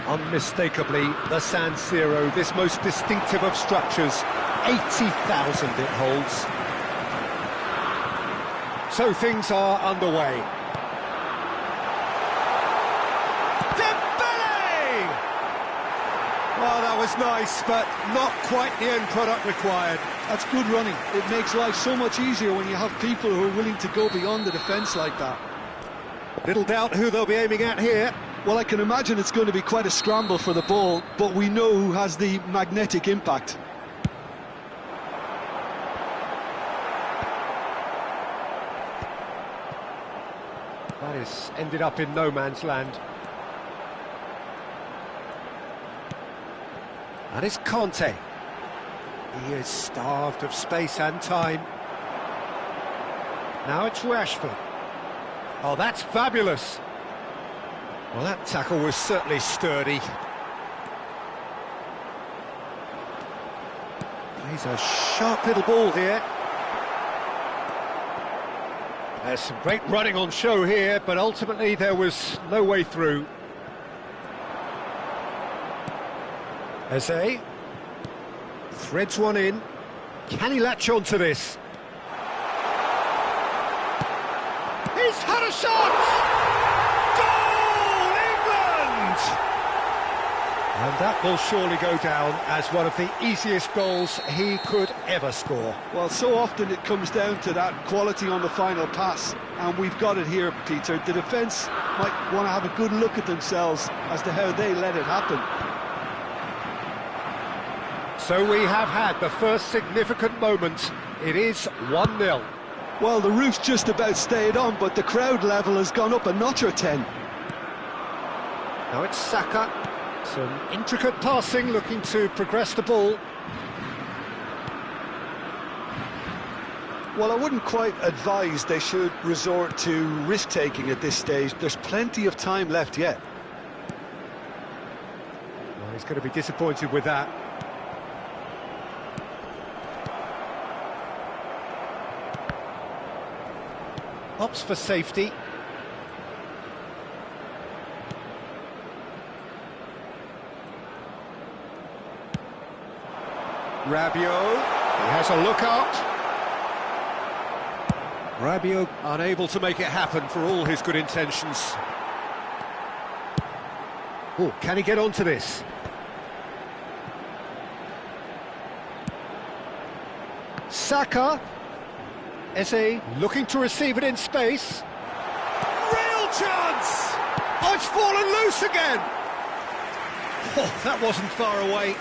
Unmistakably, the San Siro, this most distinctive of structures, 80,000 it holds. So things are underway. Well, that was nice, but not quite the end product required. That's good running. It makes life so much easier when you have people who are willing to go beyond the defence like that. Little doubt who they'll be aiming at here. Well, I can imagine it's going to be quite a scramble for the ball, but we know who has the magnetic impact. That is ended up in no man's land. And it's Conte. He is starved of space and time. Now it's Rashford. Oh, that's fabulous. Well, that tackle was certainly sturdy. He's a sharp little ball here. There's some great running on show here, but ultimately there was no way through. Eze threads one in. Can he latch on to this? He's had a shot! Goal, England! And that will surely go down as one of the easiest goals he could ever score. Well, so often it comes down to that quality on the final pass, and we've got it here, Peter. The defence might want to have a good look at themselves as to how they let it happen. So we have had the first significant moment. It is 1-0. Well, the roof's just about stayed on, but the crowd level has gone up a notch or 10. Now it's Saka. Some intricate passing, looking to progress the ball. Well, I wouldn't quite advise they should resort to risk-taking at this stage. There's plenty of time left yet. Well, he's going to be disappointed with that. Opts for safety. Rabiot, he has a look out. Rabiot unable to make it happen for all his good intentions. Oh, can he get onto this? Saka. Eze looking to receive it in space. Real chance! Oh, it's fallen loose again! Oh, that wasn't far away.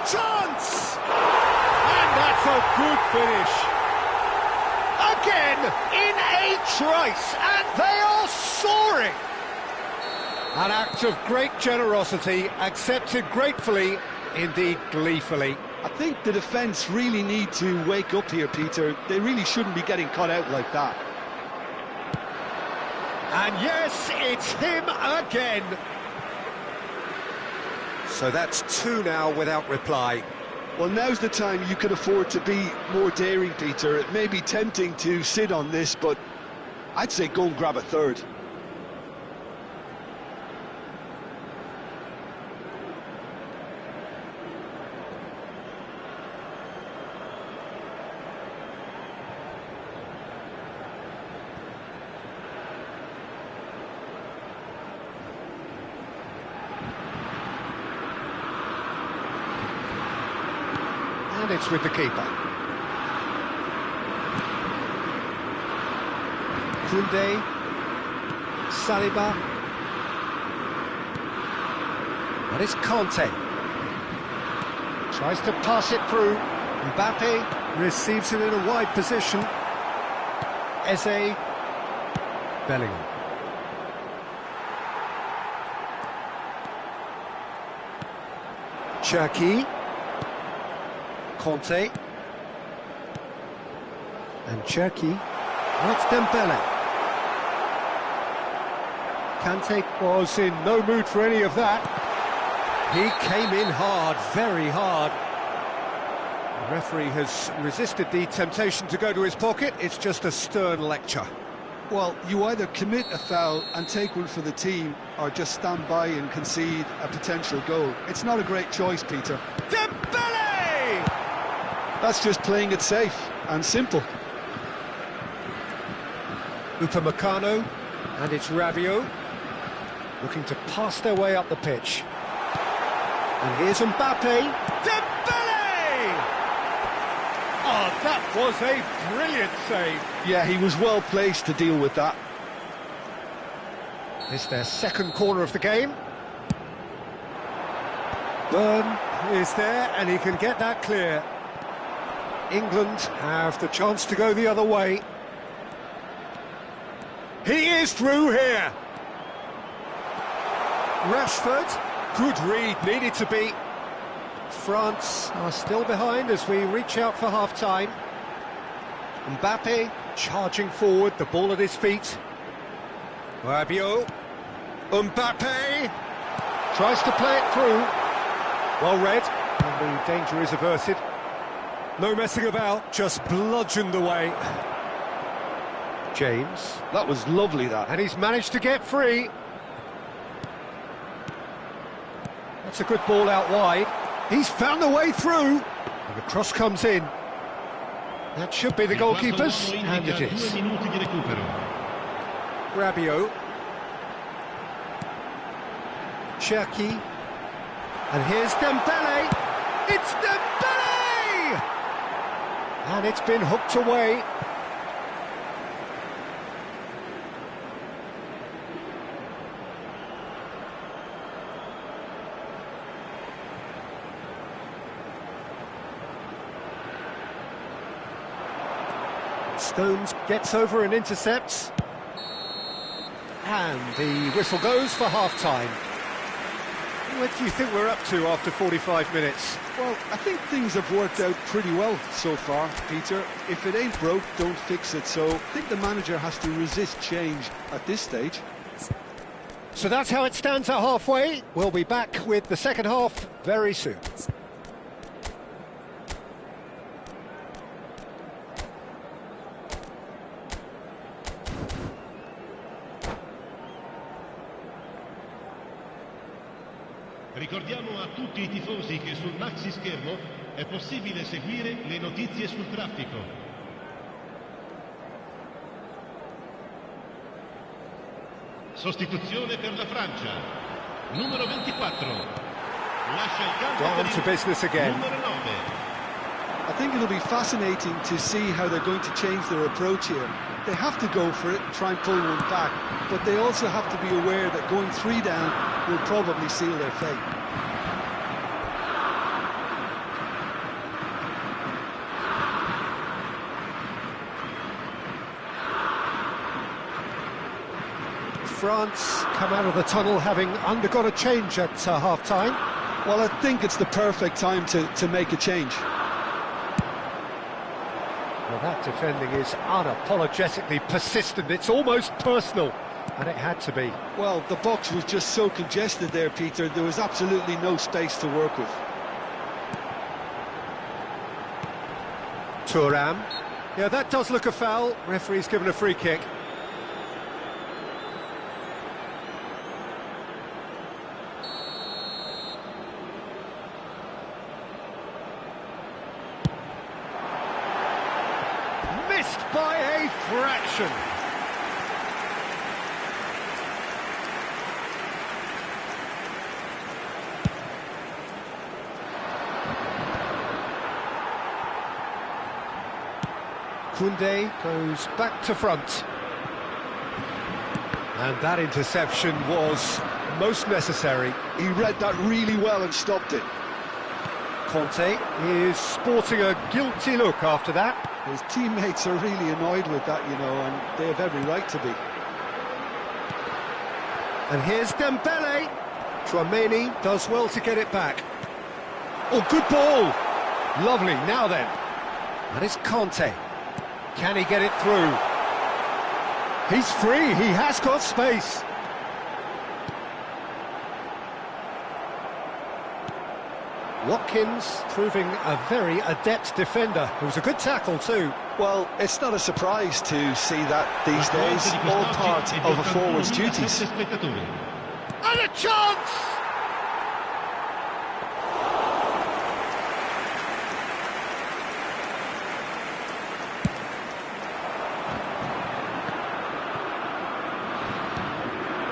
Chance! And that's a good finish. Again, in a trice, and they are soaring. An act of great generosity, accepted gratefully, indeed gleefully. I think the defence really need to wake up here, Peter. They really shouldn't be getting caught out like that. And yes, it's him again. So that's 2 now without reply. Well, now's the time you can afford to be more daring, Peter. It may be tempting to sit on this, but I'd say go and grab a third. And it's with the keeper. Koundé, Saliba, and it's Conte. Tries to pass it through. Mbappe receives it in a wide position. Eze, Bellingham. Cherki. Conte. And Cherki. Now it's Dembele. Kante was in no mood for any of that. He came in hard, very hard. The referee has resisted the temptation to go to his pocket. It's just a stern lecture. Well, you either commit a foul and take one for the team, or just stand by and concede a potential goal. It's not a great choice, Peter. Dembele! That's just playing it safe and simple. Upamecano, and it's Rabiot, looking to pass their way up the pitch. And here's Mbappe. Dembele! Oh, that was a brilliant save. Yeah, he was well placed to deal with that. It's their second corner of the game. Burn is there, and he can get that clear. England have the chance to go the other way. He is through here. Rashford, good read, needed to be. France are still behind as we reach out for half-time. Mbappe charging forward, the ball at his feet. Rabiot. Mbappe tries to play it through. Well read, and the danger is averted. No messing about, just bludgeoned away. James. That was lovely, that. And he's managed to get free. That's a good ball out wide. He's found a way through. And the cross comes in. That should be the goalkeepers, and it is. Rabiot. Cherki. And here's Dembele. It's Dembele! And it's been hooked away. Stones gets over and intercepts. And the whistle goes for half-time. What do you think we're up to after 45 minutes? Well, I think things have worked out pretty well so far, Peter. If it ain't broke, don't fix it. So I think the manager has to resist change at this stage. So that's how it stands at halfway. We'll be back with the second half very soon. Ricordiamo a tutti i tifosi che sul maxi schermo è possibile seguire le notizie sul traffico. Sostituzione per la Francia. Numero 24. Lascia il campo Down to business again. Numero 9. I think it'll be fascinating to see how they're going to change their approach here. They have to go for it, try and pull one back, but they also have to be aware that going 3 down will probably seal their fate. France come out of the tunnel having undergone a change at half-time. Well, I think it's the perfect time to make a change. Well, that defending is unapologetically persistent. It's almost personal, and it had to be. Well, the box was just so congested there, Peter. There was absolutely no space to work with. Thuram. Yeah, that does look a foul. Referee's given a free kick. Missed by a fraction. Koundé goes back to front. And that interception was most necessary. He read that really well and stopped it. Conte is sporting a guilty look after that. His teammates are really annoyed with that, you know, and they have every right to be. And here's Dembele. Tchouaméni does well to get it back. Oh, good ball! Lovely, now then. And it's Conte. Can he get it through? He's free, he has got space. Watkins proving a very adept defender. It was a good tackle too. Well, it's not a surprise to see that these days, all part of a forward's duties. And a chance!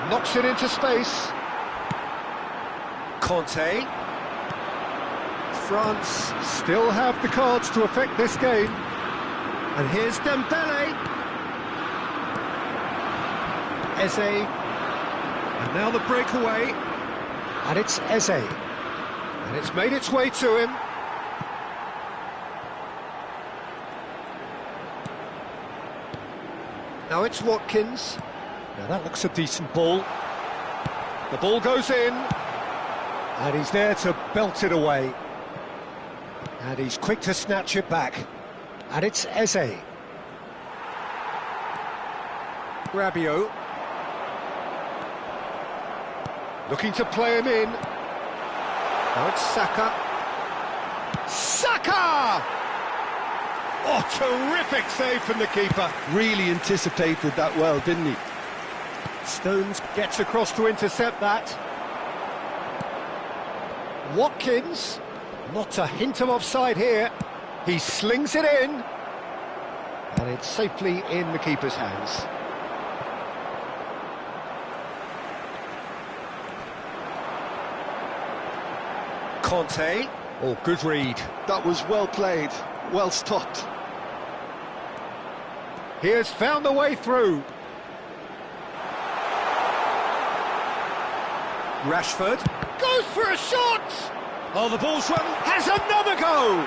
Knocks it into space. Conte. France still have the cards to affect this game. And here's Dembele. Eze. And now the breakaway. And it's Eze. And it's made its way to him. Now it's Watkins. Now that looks a decent ball. The ball goes in. And he's there to belt it away. And he's quick to snatch it back. And it's Eze. Rabiot. Looking to play him in. Now it's Saka. Saka! Oh, terrific save from the keeper. Really anticipated that well, didn't he? Stones gets across to intercept that. Watkins. Not a hint of offside here. He slings it in. And it's safely in the keeper's hands. Conte. Oh, good read. That was well played, well stopped. He has found the way through. Rashford. Goes for a shot! Oh, the ball's run. Has another go!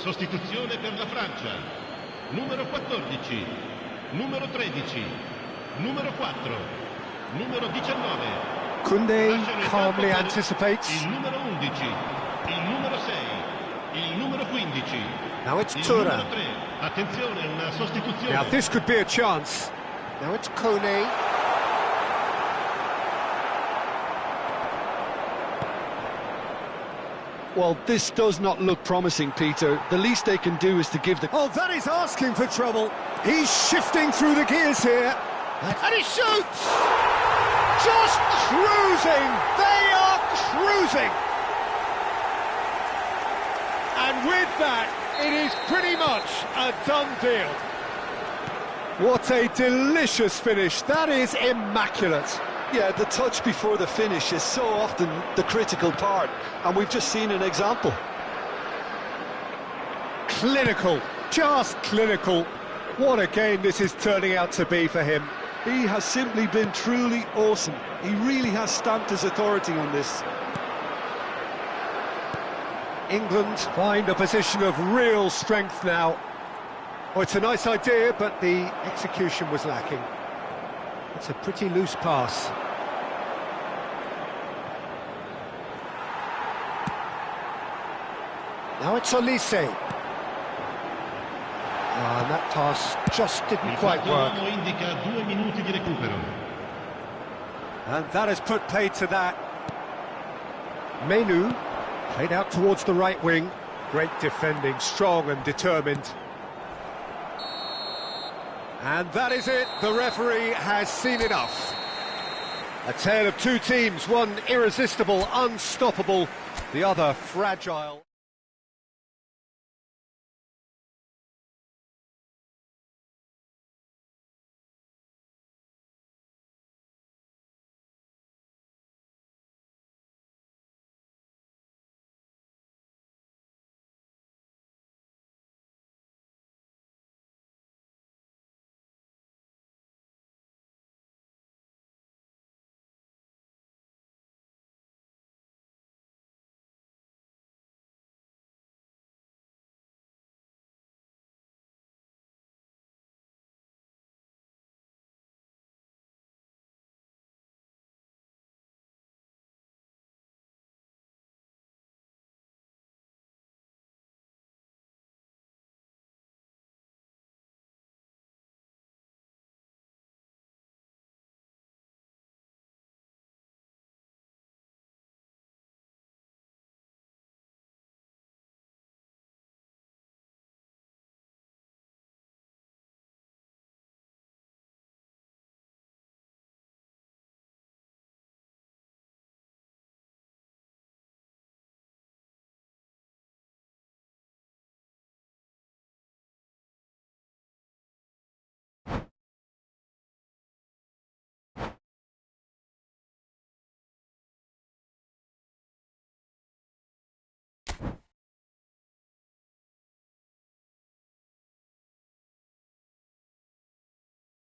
Sostituzione per la Francia. Numero 14, numero 13, numero 4, numero 19. Koundé calmly anticipates. Il numero 11, il numero 6, il numero 15. Now it's il Tura. numero 3. Attenzione, una sostituzione. Now this could be a chance. Now it's Kone. Well, this does not look promising, Peter. The least they can do is to give the... Oh, that is asking for trouble. He's shifting through the gears here. And he shoots! Just cruising. They are cruising. And with that, it is pretty much a done deal. What a delicious finish. That is immaculate. Yeah, the touch before the finish is so often the critical part, and we've just seen an example. Clinical, just clinical. What a game this is turning out to be for him. He has simply been truly awesome. He really has stamped his authority on this. England find a position of real strength now. Oh, it's a nice idea, but the execution was lacking. It's a pretty loose pass. Now it's Olise. And that pass just didn't quite work. Indica 2 minuti di recupero. And that has put paid to that. Menu played out towards the right wing. Great defending, strong and determined. And that is it. The referee has seen enough. A tale of two teams, one irresistible, unstoppable, the other fragile.